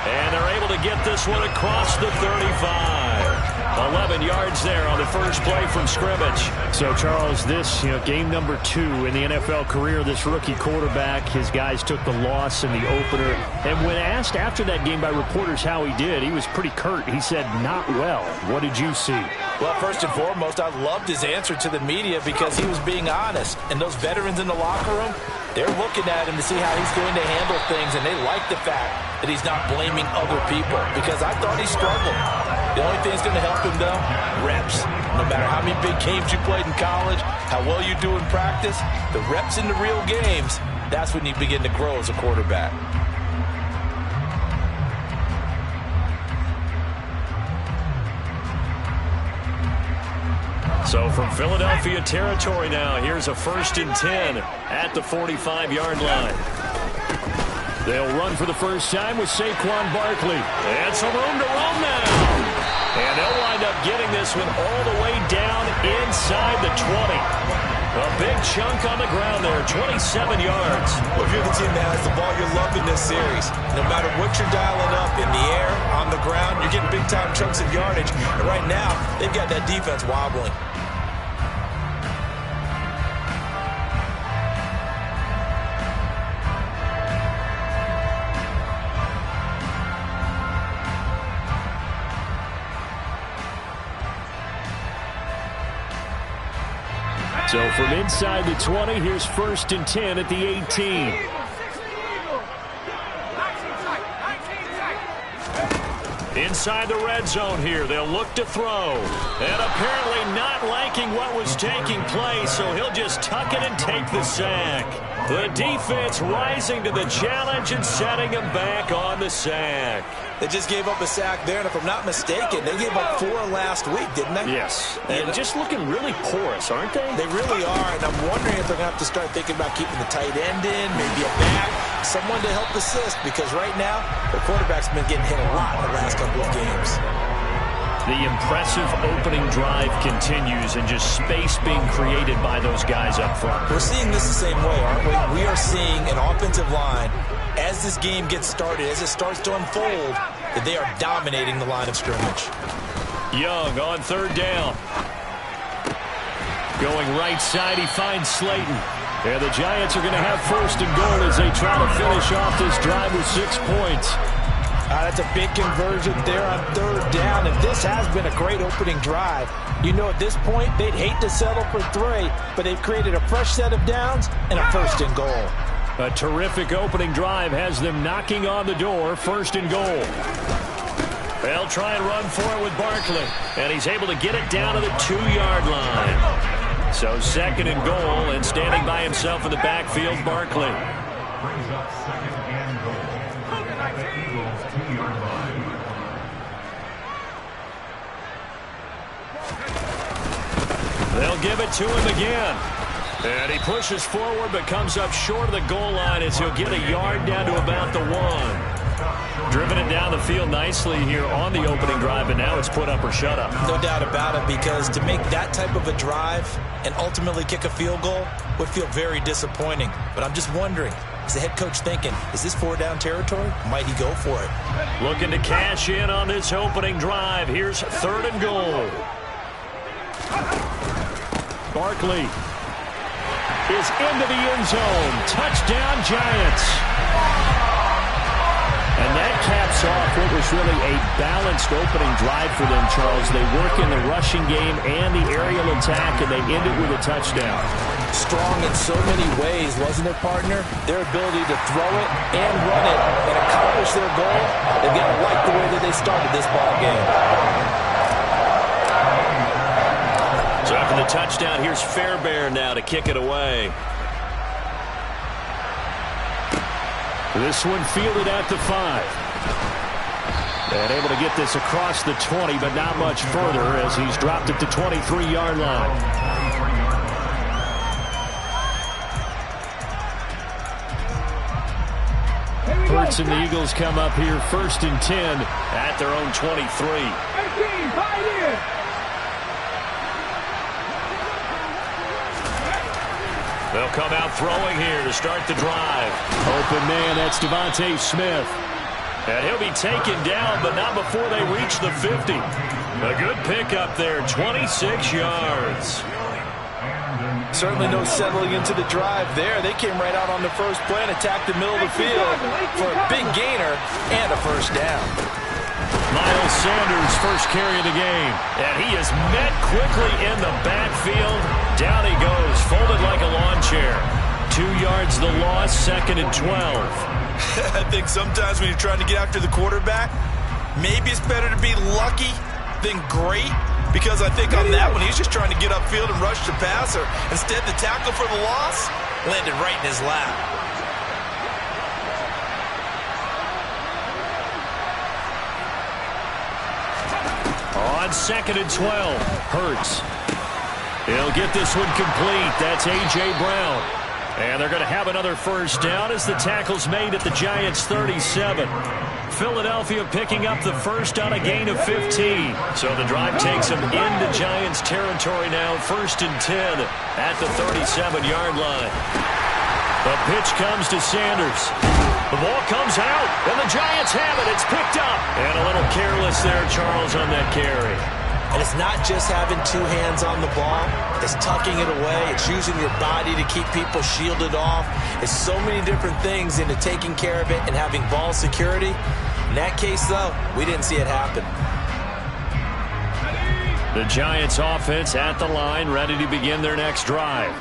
And they're able to get this one across the 35. 11 yards there on the first play from scrimmage. So, Charles, this, game number 2 in the NFL career, this rookie quarterback, his guys took the loss in the opener. And when asked after that game by reporters how he did, he was pretty curt. He said, not well. What did you see? Well, first and foremost, I loved his answer to the media because he was being honest. And those veterans in the locker room, they're looking at him to see how he's going to handle things, and they like the fact that he's not blaming other people because I thought he struggled. The only thing that's going to help him, though, reps. No matter how many big games you played in college, how well you do in practice, the reps in the real games, that's when you begin to grow as a quarterback. So from Philadelphia territory now, here's a 1st and 10 at the 45-yard line. They'll run for the first time with Saquon Barkley. And some room to roam now. And they'll wind up getting this one all the way down inside the 20. A big chunk on the ground there, 27 yards. Well, if you're the team that has the ball, you're loving this series. No matter what you're dialing up in the air, on the ground, you're getting big-time chunks of yardage. And right now, they've got that defense wobbling. So from inside the 20, here's 1st and 10 at the 18. Inside the red zone here, they'll look to throw. And apparently not liking what was taking place, so he'll just tuck it and take the sack. The defense rising to the challenge and setting him back on the sack. They just gave up a sack there, and if I'm not mistaken, they gave up 4 last week, didn't they? Yes. And just looking really porous, aren't they? They really are, and I'm wondering if they're going to have to start thinking about keeping the tight end in, maybe a back, someone to help assist, because right now, the quarterback's been getting hit a lot in the last couple of games. The impressive opening drive continues and just space being created by those guys up front. We're seeing this the same way, aren't we? We are seeing an offensive line, as this game gets started, as it starts to unfold, that they are dominating the line of scrimmage. Young on 3rd down. Going right side, he finds Slayton. And the Giants are going to have 1st and goal as they try to finish off this drive with 6 points. That's a big conversion there on 3rd down. And this has been a great opening drive. You know, at this point, they'd hate to settle for 3, but they've created a fresh set of downs and a 1st and goal. A terrific opening drive has them knocking on the door, 1st and goal. They'll try and run for it with Barkley, and he's able to get it down to the 2-yard line. So 2nd and goal, and standing by himself in the backfield, Barkley. Brings up 2nd and goal. Eagles 2-yard line. They'll give it to him again. And he pushes forward but comes up short of the goal line as he'll get a yard down to about the 1. Driven it down the field nicely here on the opening drive, and now it's put up or shut up. No doubt about it, because to make that type of a drive and ultimately kick a field goal would feel very disappointing. But I'm just wondering, is the head coach thinking, is this 4-down territory? Might he go for it? Looking to cash in on this opening drive. Here's 3rd and goal. Barkley is into the end zone. Touchdown, Giants. And that caps off what was really a balanced opening drive for them, Charles. They work in the rushing game and the aerial attack, and they end it with a touchdown. strong in so many ways, wasn't it, partner? Their ability to throw it and run it and accomplish their goal, they've got to like the way that they started this ball game. So after the touchdown, here's Fairbairn now to kick it away. This one fielded at the 5. And able to get this across the 20, but not much further as he's dropped it to 23-yard line. Hurts and the Eagles come up here 1st and 10 at their own 23. They'll come out throwing here to start the drive. Open man, that's Devontae Smith. And he'll be taken down, but not before they reach the 50. A good pickup there, 26 yards. Certainly no settling into the drive there. They came right out on the first play and attacked the middle of the field for a big gainer and a first down. Miles Sanders' first carry of the game. And he is met quickly in the backfield. Down he goes, folded like a lawn chair. 2 yards the loss, 2nd and 12. I think sometimes when you're trying to get after the quarterback, maybe it's better to be lucky than great, because I think on that one, he's just trying to get upfield and rush the passer. Instead, the tackle for the loss landed right in his lap. On 2nd and 12, Hurts. He'll get this one complete. That's A.J. Brown. And they're going to have another first down as the tackle's made at the Giants' 37. Philadelphia picking up the first on a gain of 15. So the drive takes them into Giants territory now, 1st and 10 at the 37-yard line. The pitch comes to Sanders. The ball comes out, and the Giants have it. It's picked up. And a little careless there, Charles, on that carry. And it's not just having 2 hands on the ball. It's tucking it away. It's using your body to keep people shielded off. It's so many different things into taking care of it and having ball security. In that case, though, we didn't see it happen. The Giants offense at the line, ready to begin their next drive.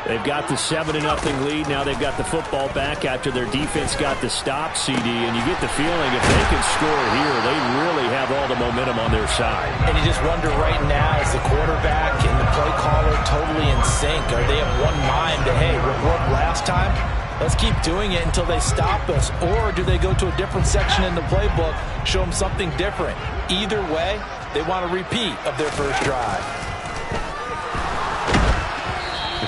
They've got the 7-0 lead. Now they've got the football back after their defense got the stop, CD. And you get the feeling if they can score here, they really have all the momentum on their side. And you just wonder right now, is the quarterback and the play caller totally in sync? Are they of one mind that, hey, what worked last time? Let's keep doing it until they stop us. Or do they go to a different section in the playbook, show them something different? Either way, they want a repeat of their first drive.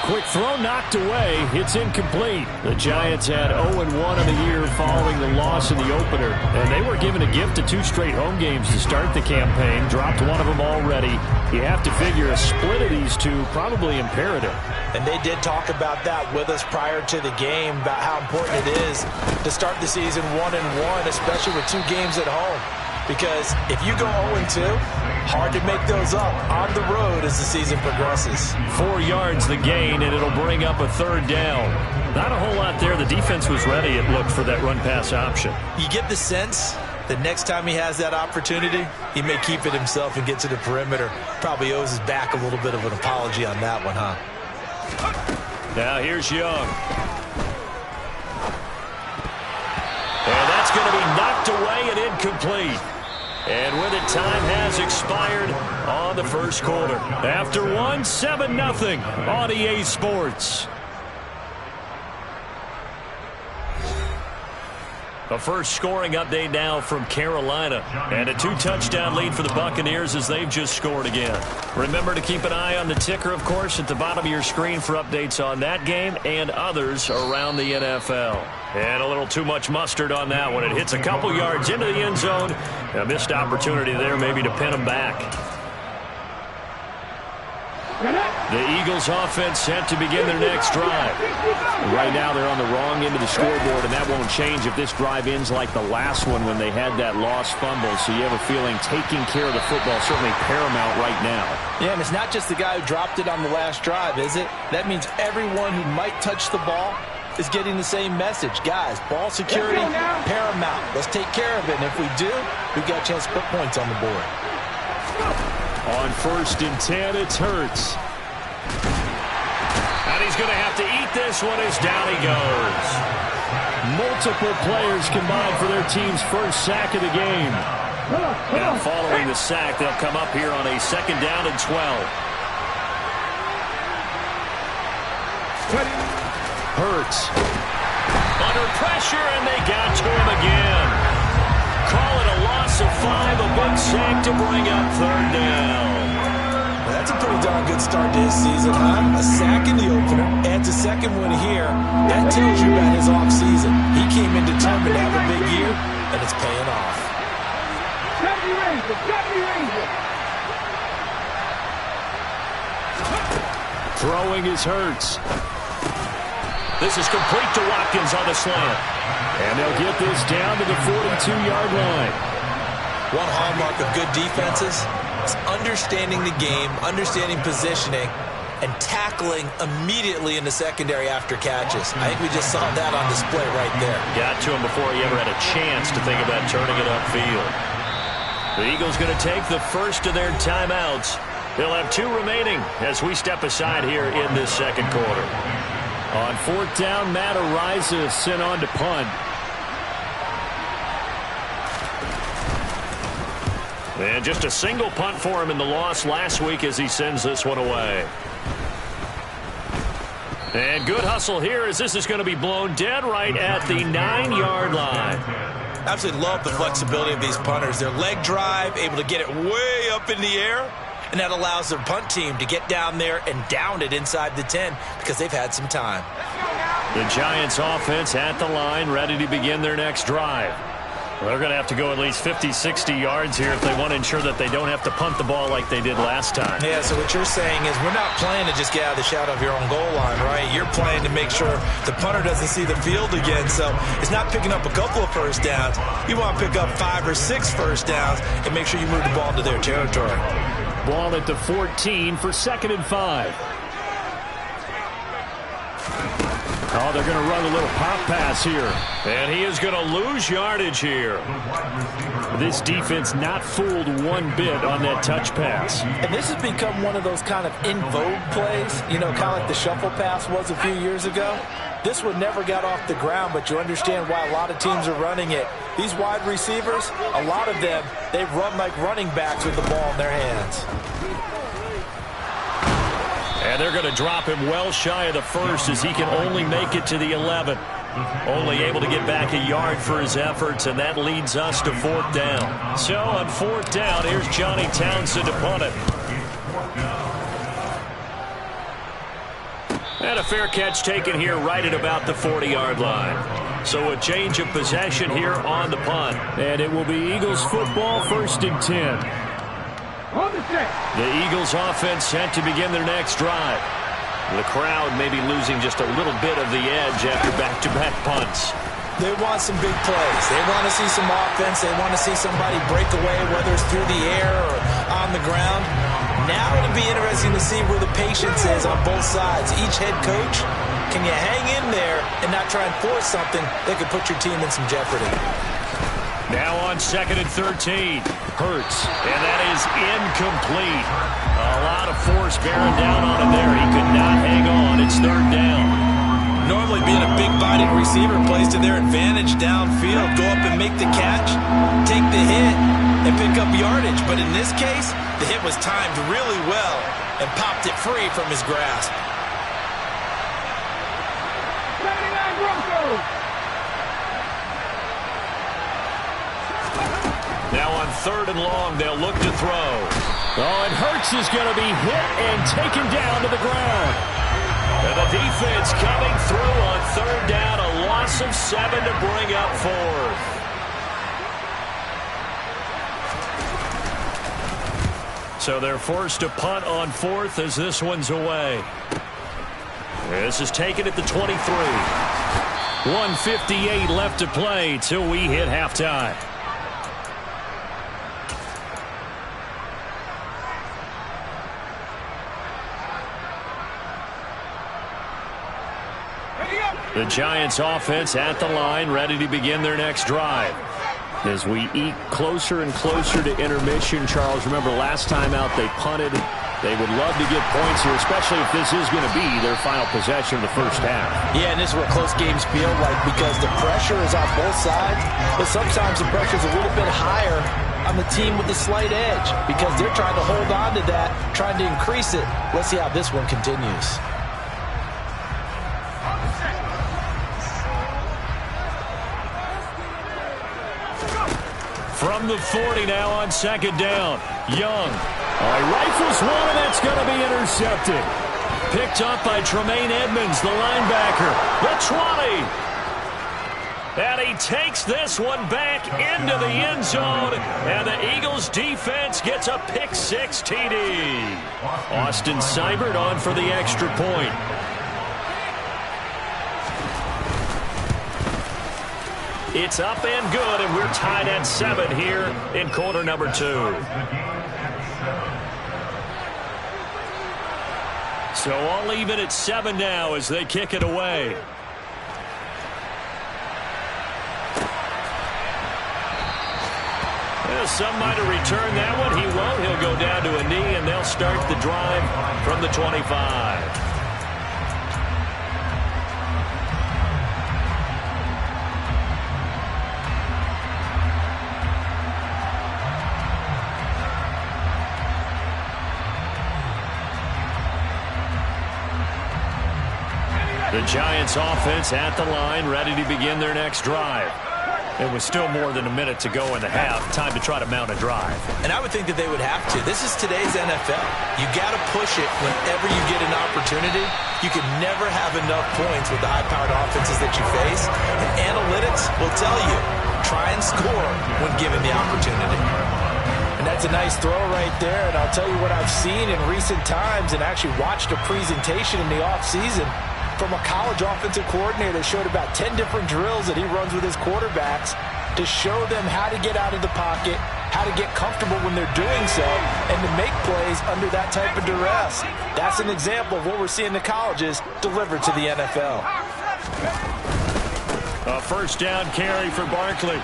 Quick throw knocked away. It's incomplete. The Giants had 0-1 on the year following the loss in the opener. And they were given a gift of 2 straight home games to start the campaign. Dropped one of them already. You have to figure a split of these 2 probably imperative. And they did talk about that with us prior to the game, about how important it is to start the season 1-1, especially with 2 games at home. Because if you go 0-2, hard to make those up on the road as the season progresses. 4 yards the gain, and it'll bring up a 3rd down. Not a whole lot there. The defense was ready, it looked, for that run-pass option. You get the sense that next time he has that opportunity, he may keep it himself and get to the perimeter. Probably owes his back a little bit of an apology on that one, huh? Now here's Young. And that's going to be knocked away and incomplete. And with it, time has expired on the first quarter. After one, 7-0 on EA Sports. A first scoring update now from Carolina. And a 2-touchdown lead for the Buccaneers as they've just scored again. Remember to keep an eye on the ticker, of course, at the bottom of your screen for updates on that game and others around the NFL. And a little too much mustard on that one. It hits a couple yards into the end zone. A missed opportunity there maybe to pin them back. The Eagles offense set to begin their next drive. Right now they're on the wrong end of the scoreboard, and that won't change if this drive ends like the last one when they had that lost fumble. So you have a feeling taking care of the football certainly paramount right now. Yeah, and it's not just the guy who dropped it on the last drive, is it? That means everyone who might touch the ball is getting the same message. Guys, ball security, paramount. Let's take care of it, and if we do, we've got a chance to put points on the board. On 1st and 10, it's Hurts. And he's going to have to eat this one as down he goes. Multiple players combined for their team's first sack of the game. Now following the sack, they'll come up here on a 2nd down and 12. Hurts. Under pressure, and they got to him again. Call it a loss of 5, a big sack to bring up 3rd down. That's a pretty darn good start to his season, huh? A sack in the opener, adds a 2nd one here. That tells you about his offseason. He came in determined to have a big year, and it's paying off. 70 Ranger. Throwing is Hurts. This is complete to Watkins on the slant. And they'll get this down to the 42-yard line. One hallmark of good defenses is understanding the game, understanding positioning, and tackling immediately in the secondary after catches. I think we just saw that on display right there. Got to him before he ever had a chance to think about turning it upfield. The Eagles going to take the first of their timeouts. They'll have 2 remaining as we step aside here in this 2nd quarter. On 4th down, Matt Ariza is sent on to punt. And just a single punt for him in the loss last week as he sends this one away. And good hustle here as this is going to be blown dead right at the 9-yard line. Absolutely love the flexibility of these punters. Their leg drive, able to get it way up in the air, and that allows their punt team to get down there and down it inside the 10 because they've had some time. The Giants offense at the line, ready to begin their next drive. Well, they're going to have to go at least 50, 60 yards here if they want to ensure that they don't have to punt the ball like they did last time. Yeah, so what you're saying is we're not playing to just get out of the shadow of your own goal line, right? You're playing to make sure the punter doesn't see the field again. So it's not picking up a couple of first downs. You want to pick up 5 or 6 first downs and make sure you move the ball into their territory. Ball at the 14 for 2nd and 5. Oh, they're going to run a little pop pass here. And he is going to lose yardage here. This defense not fooled one bit on that touch pass. And this has become one of those kind of in vogue plays, you know, kind of like the shuffle pass was a few years ago. This one never got off the ground, but you understand why a lot of teams are running it. These wide receivers, a lot of them, they run like running backs with the ball in their hands. And they're going to drop him well shy of the 1st as he can only make it to the 11. Only able to get back a yard for his efforts, and that leads us to 4th down. So on 4th down, here's Johnny Townsend to punt it. And a fair catch taken here right at about the 40-yard line. So a change of possession here on the punt. And it will be Eagles football, 1st and 10. The Eagles offense set to begin their next drive. The crowd may be losing just a little bit of the edge after back-to-back punts. They want some big plays. They want to see some offense. They want to see somebody break away, whether it's through the air or on the ground. Now it'll be interesting to see where the patience is on both sides. Each head coach, can you hang in there and not try and force something that could put your team in some jeopardy? Now on 2nd and 13. Hurts. And that is incomplete. A lot of force bearing down on him there. He could not hang on. It's 3rd down. Normally being a big-bodied receiver plays to their advantage downfield. Go up and make the catch, take the hit, and pick up yardage. But in this case, the hit was timed really well and popped it free from his grasp. 79 Broncos. Now on 3rd and long, they'll look to throw. Oh, and Hurts is going to be hit and taken down to the ground. And the defense coming through on 3rd down, a loss of 7 to bring up 4th. So they're forced to punt on 4th as this one's away. This is taken at the 23. 1:58 left to play till we hit halftime. The Giants offense at the line, ready to begin their next drive. As we eke closer and closer to intermission, Charles, remember last time out they punted They would love to get points here, especially if this is going to be their final possession of the first half. Yeah, and this is what close games feel like because the pressure is on both sides, but sometimes the pressure is a little bit higher on the team with the slight edge because they're trying to hold on to that, trying to increase it. Let's see how this one continues. From the 40 now on second down. Young. Rifles one, and that's going to be intercepted. Picked up by Tremaine Edmonds, the linebacker. The 20. And he takes this one back into the end zone. And the Eagles defense gets a pick six TD. Austin Seibert on for the extra point. It's up and good, and we're tied at 7 here in quarter number 2. So all even at 7 now as they kick it away. Well, some might have returned that one. He won't. He'll go down to a knee, and they'll start the drive from the 25. The Giants offense at the line, ready to begin their next drive. It was still more than a minute to go in the half. Time to try to mount a drive. And I would think that they would have to. This is today's NFL. You got to push it whenever you get an opportunity. You can never have enough points with the high-powered offenses that you face. And analytics will tell you, try and score when given the opportunity. And that's a nice throw right there. And I'll tell you what I've seen in recent times and actually watched a presentation in the offseason from a college offensive coordinator that showed about 10 different drills that he runs with his quarterbacks to show them how to get out of the pocket, how to get comfortable when they're doing so, and to make plays under that type of duress. That's an example of what we're seeing the colleges deliver to the NFL. A first down carry for Barkley.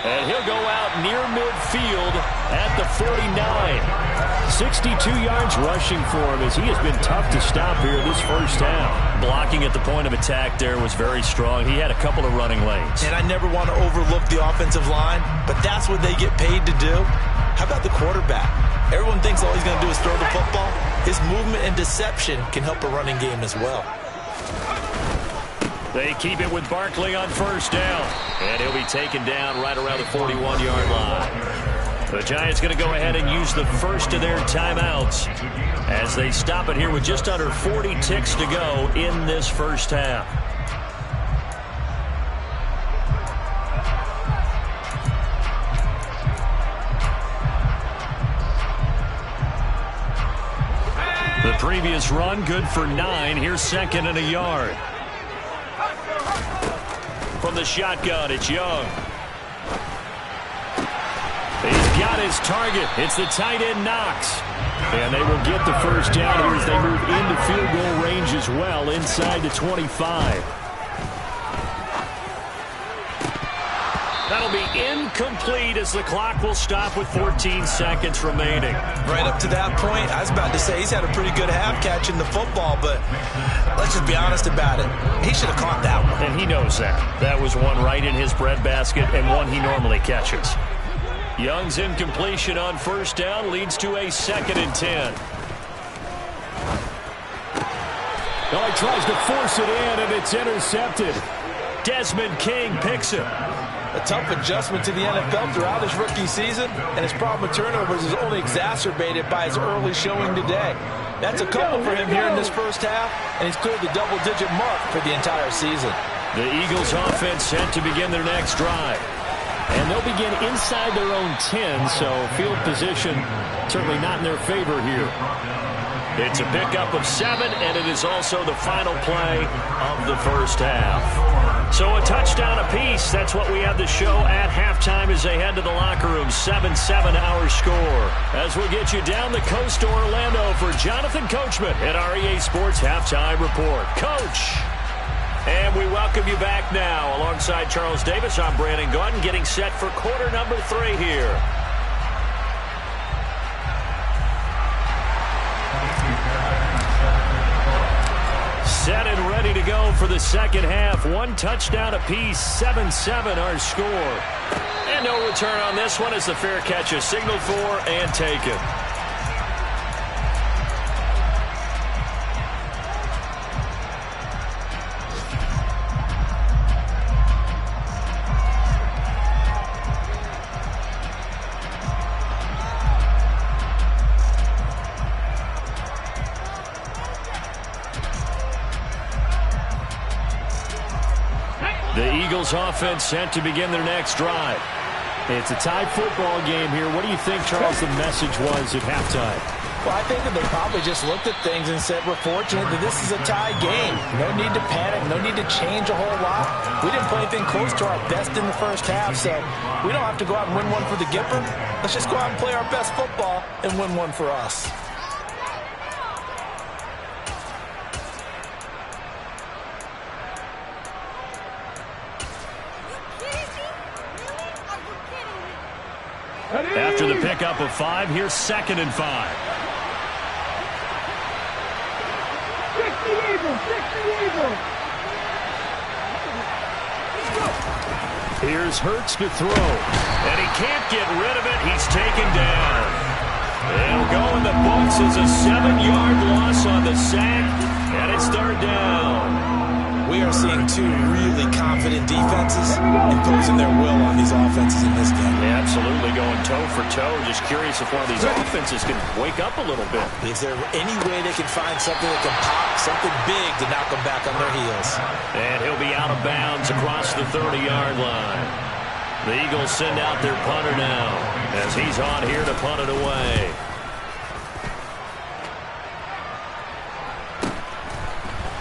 And he'll go out near midfield at the 49. 62 yards rushing for him as he has been tough to stop here this first half. Blocking at the point of attack there was very strong. He had a couple of running lanes. And I never want to overlook the offensive line, but that's what they get paid to do. How about the quarterback? Everyone thinks all he's going to do is throw the football. His movement and deception can help a running game as well. They keep it with Barkley on first down. And he'll be taken down right around the 41-yard line. The Giants going to go ahead and use the first of their timeouts as they stop it here with just under 40 ticks to go in this first half. The previous run good for 9. Here's second and a yard. From the shotgun, it's Young. He's got his target. It's the tight end, Knox. And they will get the first down here as they move into field goal range as well, inside the 25. That'll be incomplete as the clock will stop with 14 seconds remaining. Right up to that point, I was about to say he's had a pretty good half catching the football, but let's just be honest about it. He should have caught that one. And he knows that. That was one right in his breadbasket and one he normally catches. Young's incompletion on first down leads to a 2nd and 10. Oh, he tries to force it in, and it's intercepted. Desmond King picks it. A tough adjustment to the NFL throughout his rookie season, and his problem with turnovers is only exacerbated by his early showing today. That's a couple for him here in this first half, and he's cleared the double-digit mark for the entire season. The Eagles offense set to begin their next drive. And they'll begin inside their own 10, so field position certainly not in their favor here. It's a pickup of 7, and it is also the final play of the first half. So a touchdown apiece. That's what we have to show at halftime as they head to the locker room. 7-7 our score. As we'll get you down the coast to Orlando for Jonathan Coachman at our EA Sports Halftime Report. Coach! And we welcome you back now. Alongside Charles Davis, I'm Brandon Gaudin, getting set for quarter number 3 here. Set and ready to go for the second half. One touchdown apiece, 7-7 our score. And no return on this one as the fair catch is signaled for and taken. The Eagles offense set to begin their next drive. It's a tie football game here. What do you think, Charles, the message was at halftime? Well, I think that they probably just looked at things and said, we're fortunate that this is a tie game. No need to panic. No need to change a whole lot. We didn't play anything close to our best in the first half, so we don't have to go out and win one for the Gipper. Let's just go out and play our best football and win one for us. After the pickup of 5, here's 2nd and 5. 60 Eagles, 60 Eagles. Here's Hurts to throw, and he can't get rid of it. He's taken down. It'll go in the books as a 7-yard loss on the sack, and it's 3rd down. We are seeing two really confident defenses imposing their will on these offenses in this game. Yeah, absolutely going toe for toe. Just curious if one of these offenses can wake up a little bit. Is there any way they can find something that can pop, something big to knock them back on their heels? And he'll be out of bounds across the 30-yard line. The Eagles send out their punter now as he's on here to punt it away.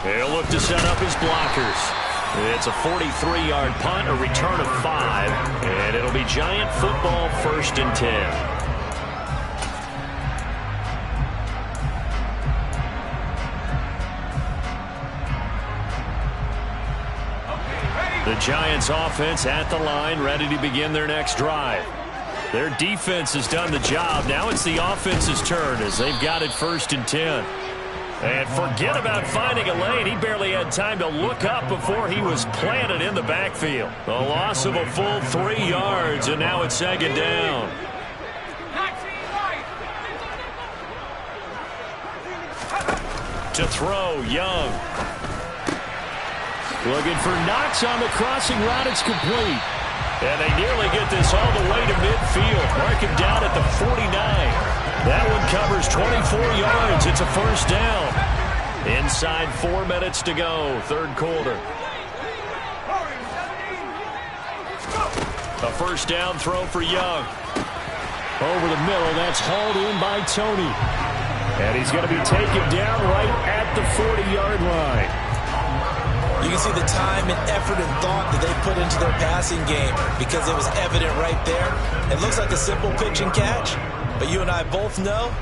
He'll look to set up his blockers. It's a 43-yard punt, a return of 5, and it'll be Giant football 1st and 10. The Giants offense at the line, ready to begin their next drive. Their defense has done the job. Now it's the offense's turn as they've got it 1st and 10. And forget about finding a lane. He barely had time to look up before he was planted in the backfield. A loss of a full 3 yards, and now it's 2nd down. To throw, Young. Looking for Knox on the crossing route. It's complete. And they nearly get this all the way to midfield. Mark him down at the 49. That one covers 24 yards. It's a 1st down. Inside 4 minutes to go, 3rd quarter. A 1st down throw for Young. Over the middle, that's hauled in by Tony. And he's going to be taken down right at the 40-yard line. You can see the time and effort and thought that they put into their passing game because it was evident right there. It looks like a simple pitch and catch. But you and I both know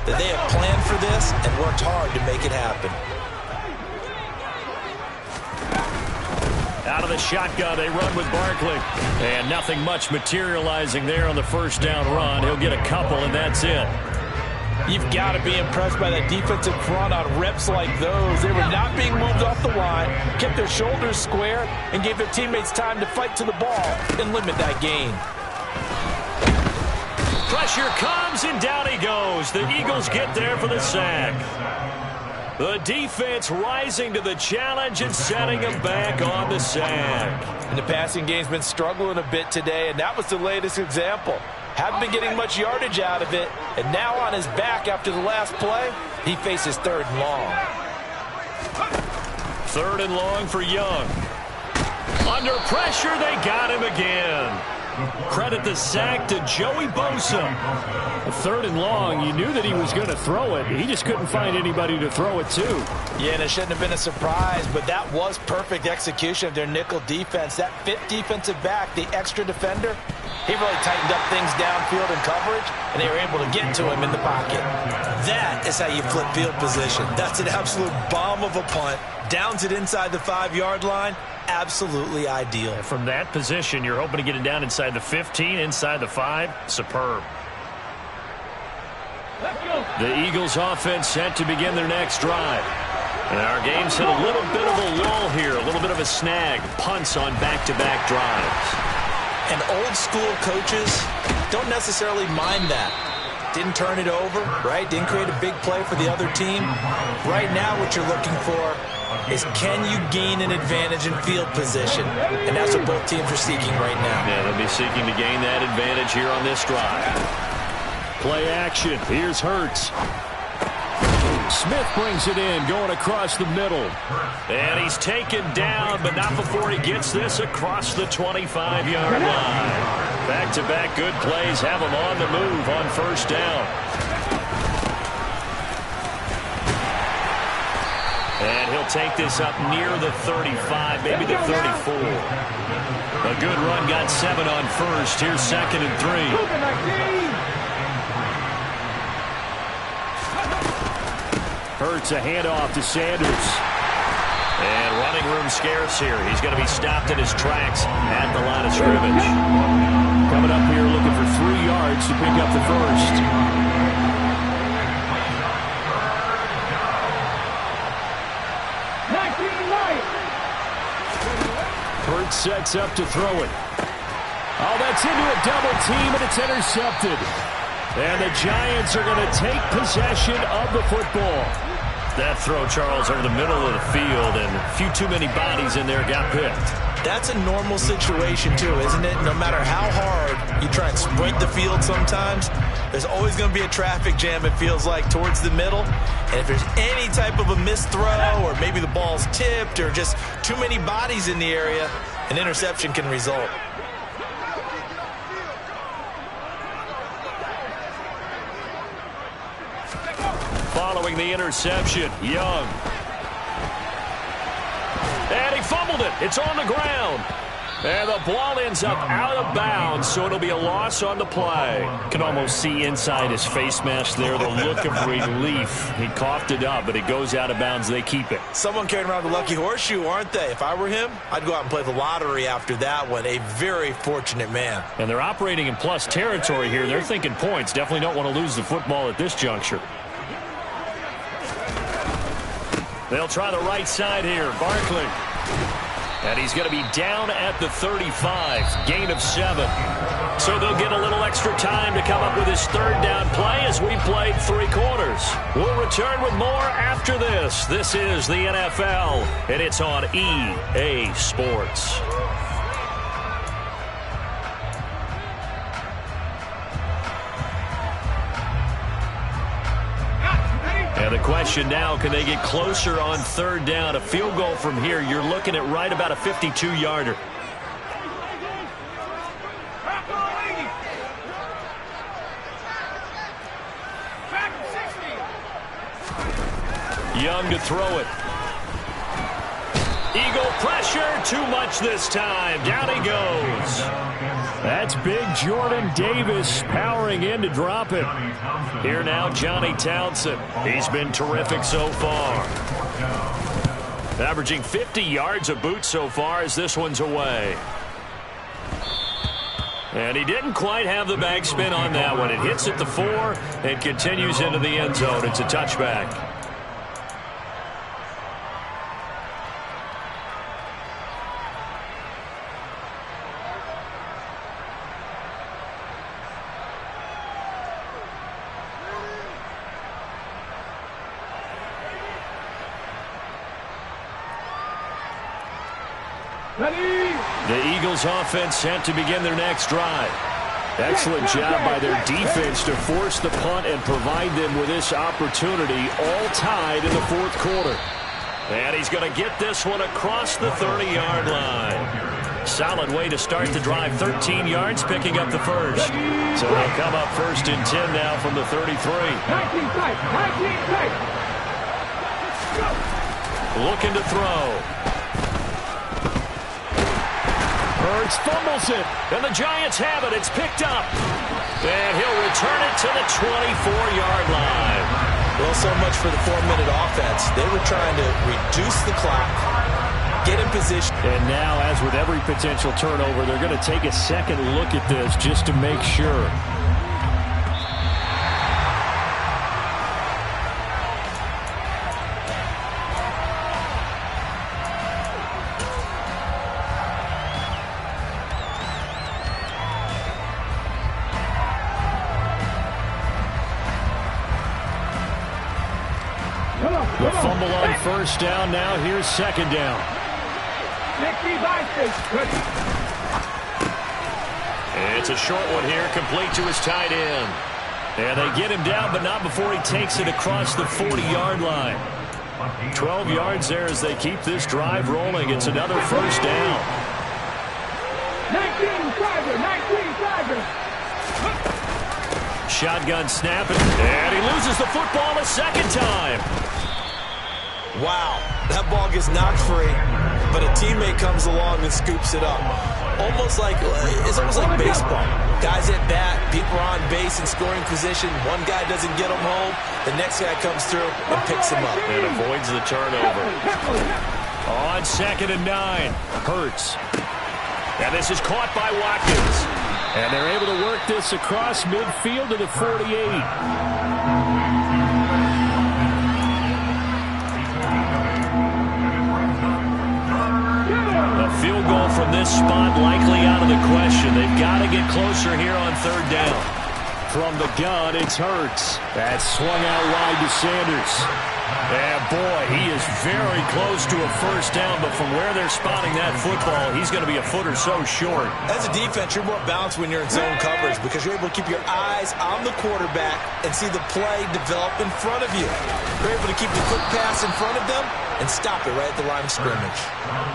that they have planned for this and worked hard to make it happen. Out of the shotgun, they run with Barkley. And nothing much materializing there on the 1st down run. He'll get a couple, and that's it. You've got to be impressed by that defensive front on reps like those. They were not being moved off the line, kept their shoulders square, and gave their teammates time to fight to the ball and limit that gain. Pressure comes, and down he goes. The Eagles get there for the sack. The defense rising to the challenge and setting him back on the sack. And the passing game's been struggling a bit today, and that was the latest example. Haven't been getting much yardage out of it, and now on his back after the last play, he faces 3rd and long. 3rd and long for Young. Under pressure, they got him again. Credit the sack to Joey Bosa. 3rd and long, you knew that he was going to throw it. He just couldn't find anybody to throw it to. Yeah, and it shouldn't have been a surprise, but that was perfect execution of their nickel defense. That 5th defensive back, the extra defender, he really tightened up things downfield in coverage, and they were able to get to him in the pocket. That is how you flip field position. That's an absolute bomb of a punt. Downs it inside the 5-yard line. Absolutely ideal. From that position, you're hoping to get it down inside the 15, inside the 5. Superb. The Eagles offense set to begin their next drive. And our game's hit a little bit of a lull here, a little bit of a snag. Punts on back-to-back drives. And old school coaches don't necessarily mind that. Didn't turn it over, right? Didn't create a big play for the other team. Right now what you're looking for is, can you gain an advantage in field position? And that's what both teams are seeking right now. Yeah, they'll be seeking to gain that advantage here on this drive. Play action. Here's Hurts. Smith brings it in, going across the middle. And he's taken down, but not before he gets this across the 25-yard line. Back-to-back good plays have him on the move on first down. And he'll take this up near the 35, maybe the 34. A good run, got 7 on first. Here's 2nd and 3. Hurts a handoff to Sanders. And running room scarce here. He's going to be stopped in his tracks at the line of scrimmage. Coming up here looking for 3 yards to pick up the first. Hurts sets up to throw it. Oh, that's into a double team, and it's intercepted. And the Giants are going to take possession of the football. That throw, Charles, over the middle of the field, and a few too many bodies in there got picked. That's a normal situation, too, isn't it? No matter how hard you try and sprint the field sometimes, there's always going to be a traffic jam, it feels like, towards the middle. And if there's any type of a missed throw, or maybe the ball's tipped, or just too many bodies in the area, an interception can result. Following the interception, Young. And he fumbled it. It's on the ground. And the ball ends up out of bounds, so it'll be a loss on the play. Can almost see inside his face mask there the look of relief. He coughed it up, but it goes out of bounds. They keep it. Someone carrying around the lucky horseshoe, aren't they? If I were him, I'd go out and play the lottery after that one. A very fortunate man. And they're operating in plus territory here. They're thinking points. Definitely don't want to lose the football at this juncture. They'll try the right side here. Barkley. And he's going to be down at the 35. Gain of 7. So they'll get a little extra time to come up with his 3rd down play as we played 3 quarters. We'll return with more after this. This is the NFL, and it's on EA Sports. And the question now, can they get closer on 3rd down? A field goal from here, you're looking at right about a 52-yarder. Young to throw it. Eagle pressure, too much this time. Down he goes. That's big Jordan Davis powering in to drop it. Here now, Johnny Townsend. He's been terrific so far. Averaging 50 yards a boot so far as this one's away. And he didn't quite have the backspin on that one. It hits at the 4 and continues into the end zone. It's a touchback. The Eagles offense set to begin their next drive. Excellent job by their defense to force the punt and provide them with this opportunity, all tied in the 4th quarter. And he's going to get this one across the 30-yard line. Solid way to start the drive. 13 yards, picking up the first. So they'll come up 1st and 10 now from the 33. 19 tight. Looking to throw. Hurts fumbles it. And the Giants have it. It's picked up. And he'll return it to the 24-yard line. Well, so much for the 4-minute offense. They were trying to reduce the clock, get in position. And now, as with every potential turnover, they're going to take a second look at this just to make sure. The fumble on first down. Now here's second down. It's a short one here, complete to his tight end. And they get him down, but not before he takes it across the 40-yard line. 12 yards there as they keep this drive rolling. It's another first down. 19 Tiger. Shotgun snap, and he loses the football a second time. Wow, that ball gets knocked free, but a teammate comes along and scoops it up. It's almost like baseball. Guys at bat, people are on base in scoring position. One guy doesn't get him home. The next guy comes through and picks him up. And avoids the turnover. On 2nd and 9, Hurts. And this is caught by Watkins. And they're able to work this across midfield to the 48. Field goal from this spot likely out of the question. They've got to get closer here on 3rd down. From the gun, it's Hurts. That's swung out wide to Sanders. And boy, he is very close to a first down, but from where they're spotting that football, he's going to be a foot or so short. As a defense, you're more balanced when you're in zone coverage because you're able to keep your eyes on the quarterback and see the play develop in front of you. You're able to keep the quick pass in front of them and stop it right at the line of scrimmage.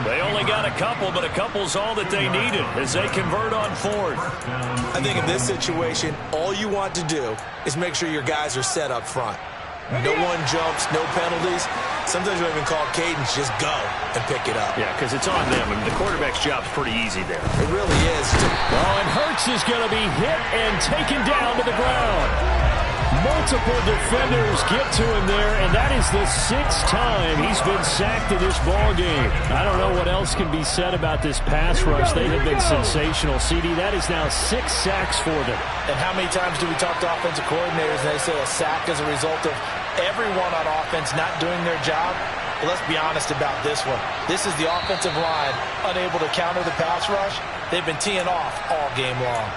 They only got a couple, but a couple's all that they needed as they convert on 4th. I think in this situation, all you want to do is make sure your guys are set up front. No one jumps, no penalties. Sometimes we even call cadence, just go and pick it up. Yeah, because it's on them. I mean, the quarterback's job's pretty easy there. It really is. Oh, and Hurts is going to be hit and taken down to the ground. Multiple defenders get to him there, and that is the 6th time he's been sacked in this ball game. I don't know what else can be said about this pass rush. They have been sensational. CD, that is now 6 sacks for them. And how many times do we talk to offensive coordinators and they say a sack is a result of everyone on offense not doing their job? Well, let's be honest about this one. This is the offensive line unable to counter the pass rush. They've been teeing off all game long.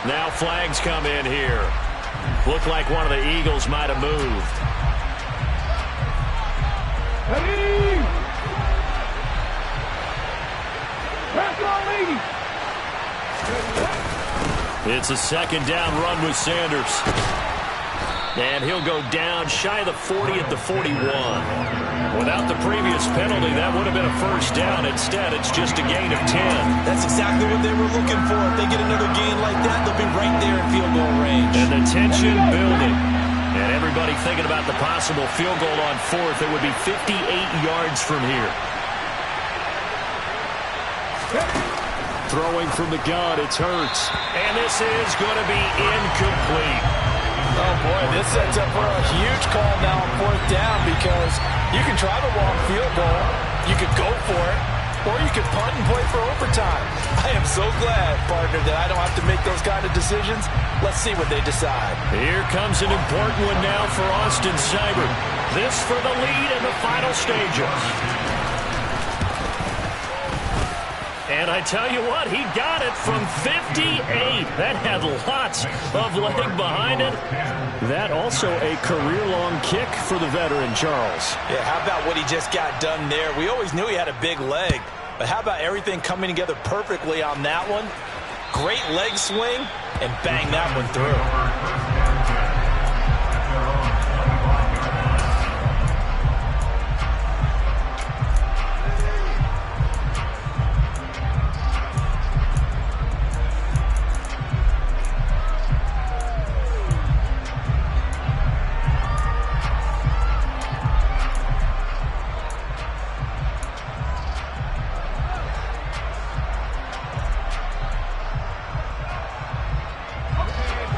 Now flags come in here. Looked like one of the Eagles might have moved. It's a 2nd down run with Sanders. And he'll go down shy of the 40 at the 41. Without the previous penalty, that would have been a first down. Instead, it's just a gain of 10. That's exactly what they were looking for. If they get another gain like that, they'll be right there in field goal range. And the tension building. And everybody thinking about the possible field goal on 4th. It would be 58 yards from here. Throwing from the gun, it's Hurts. And this is going to be incomplete. Oh, boy, this sets up for a huge call now on 4th down because you can try the long field goal, you could go for it, or you could punt and play for overtime. I am so glad, partner, that I don't have to make those kind of decisions. Let's see what they decide. Here comes an important one now for Austin Seibert. This for the lead in the final stages. And I tell you what, he got it from 58. That had lots of leg behind it. That also a career-long kick for the veteran, Charles. Yeah, how about what he just got done there? We always knew he had a big leg, but how about everything coming together perfectly on that one? Great leg swing, and bang that one through.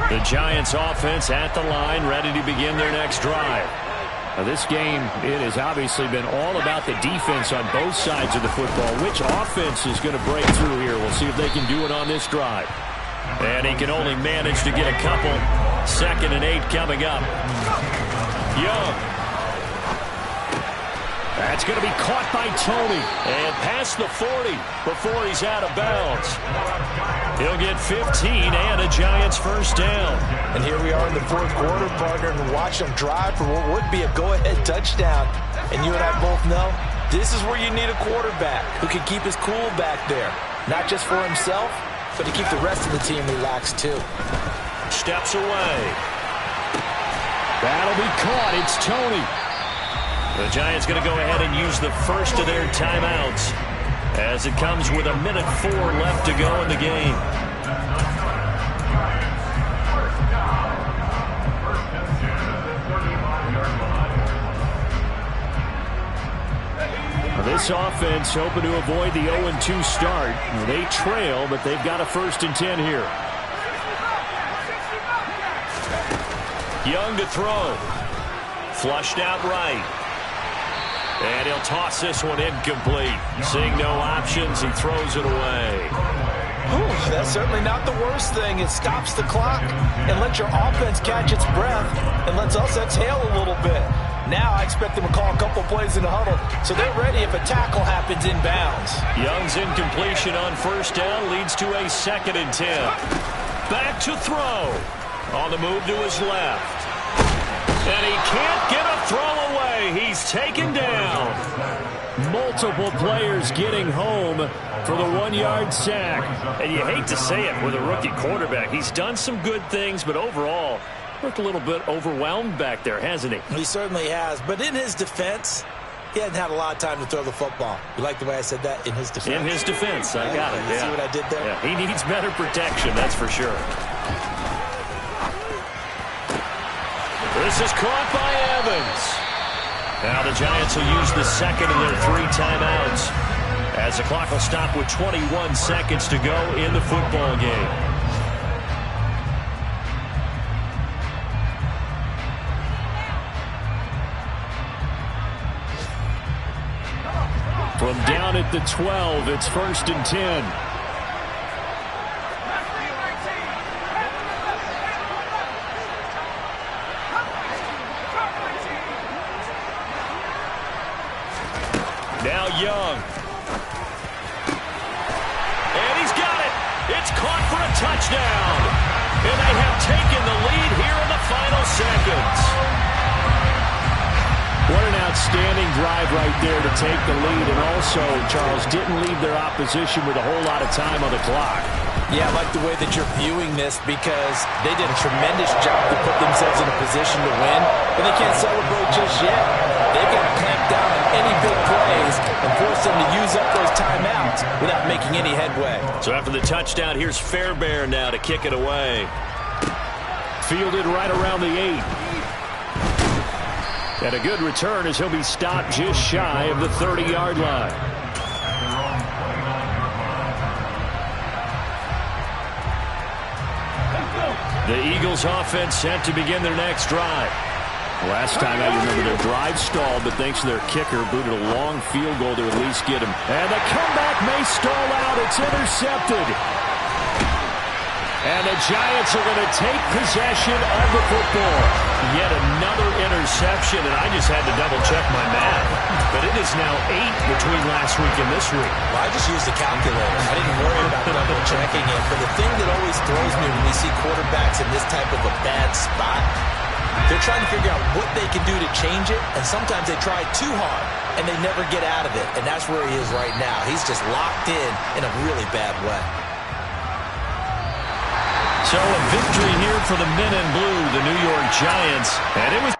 The Giants offense at the line, ready to begin their next drive. This game, it has obviously been all about the defense on both sides of the football. Which offense is going to break through here? We'll see if they can do it on this drive. And he can only manage to get a couple. 2nd and 8 coming up. Young. That's going to be caught by Tony. And past the 40 before he's out of bounds. He'll get 15 and a Giants first down. And here we are in the 4th quarter, partner, and watch them drive for what would be a go-ahead touchdown. And you and I both know this is where you need a quarterback who can keep his cool back there. Not just for himself, but to keep the rest of the team relaxed too. Steps away. That'll be caught. It's Tony. The Giants going to go ahead and use the first of their timeouts as it comes with 1:04 left to go in the game. This offense hoping to avoid the 0-2 start. They trail, but they've got a 1st and 10 here. Young to throw. Flushed out right. And he'll toss this one incomplete. Seeing no options, he throws it away. Whew, that's certainly not the worst thing. It stops the clock and lets your offense catch its breath and lets us exhale a little bit. Now I expect them to call a couple plays in the huddle so they're ready if a tackle happens inbounds. Young's incompletion on 1st down leads to a 2nd and 10. Back to throw. On the move to his left. And he can't get a throw away. He's taken down. Multiple players getting home for the 1-yard sack. And you hate to say it with a rookie quarterback. He's done some good things, but overall, looked a little bit overwhelmed back there, hasn't he? He certainly has. But in his defense, he hadn't had a lot of time to throw the football. You like the way I said that? In his defense. In his defense. I got it. You see what I did there? Yeah, he needs better protection, that's for sure. This is caught by Evans. Now the Giants will use the 2nd of their 3 timeouts as the clock will stop with 21 seconds to go in the football game. From down at the 12, it's 1st and 10. Now Young. And he's got it. It's caught for a touchdown. And they have taken the lead here in the final seconds. What an outstanding drive right there to take the lead. And also, Charles, didn't leave their opposition with a whole lot of time on the clock. Yeah, I like the way that you're viewing this because they did a tremendous job to put themselves in a position to win. But they can't celebrate just yet. They've got to clamp down on any big plays and force them to use up those timeouts without making any headway. So after the touchdown, here's Fairbairn now to kick it away. Fielded right around the 8. And a good return as he'll be stopped just shy of the 30-yard line. The Eagles offense set to begin their next drive. Last time I remember their drive stalled, but thanks to their kicker, booted a long field goal to at least get him. And the comeback may stall out. It's intercepted. And the Giants are going to take possession of the football. Yet another interception, and I just had to double-check my math. But it is now 8 between last week and this week. Well, I just used the calculator. I didn't worry about double-checking it. But the thing that always throws me when we see quarterbacks in this type of a bad spot, they're trying to figure out what they can do to change it, and sometimes they try too hard, and they never get out of it. And that's where he is right now. He's just locked in a really bad way. So a victory here for the men in blue, the New York Giants. And it was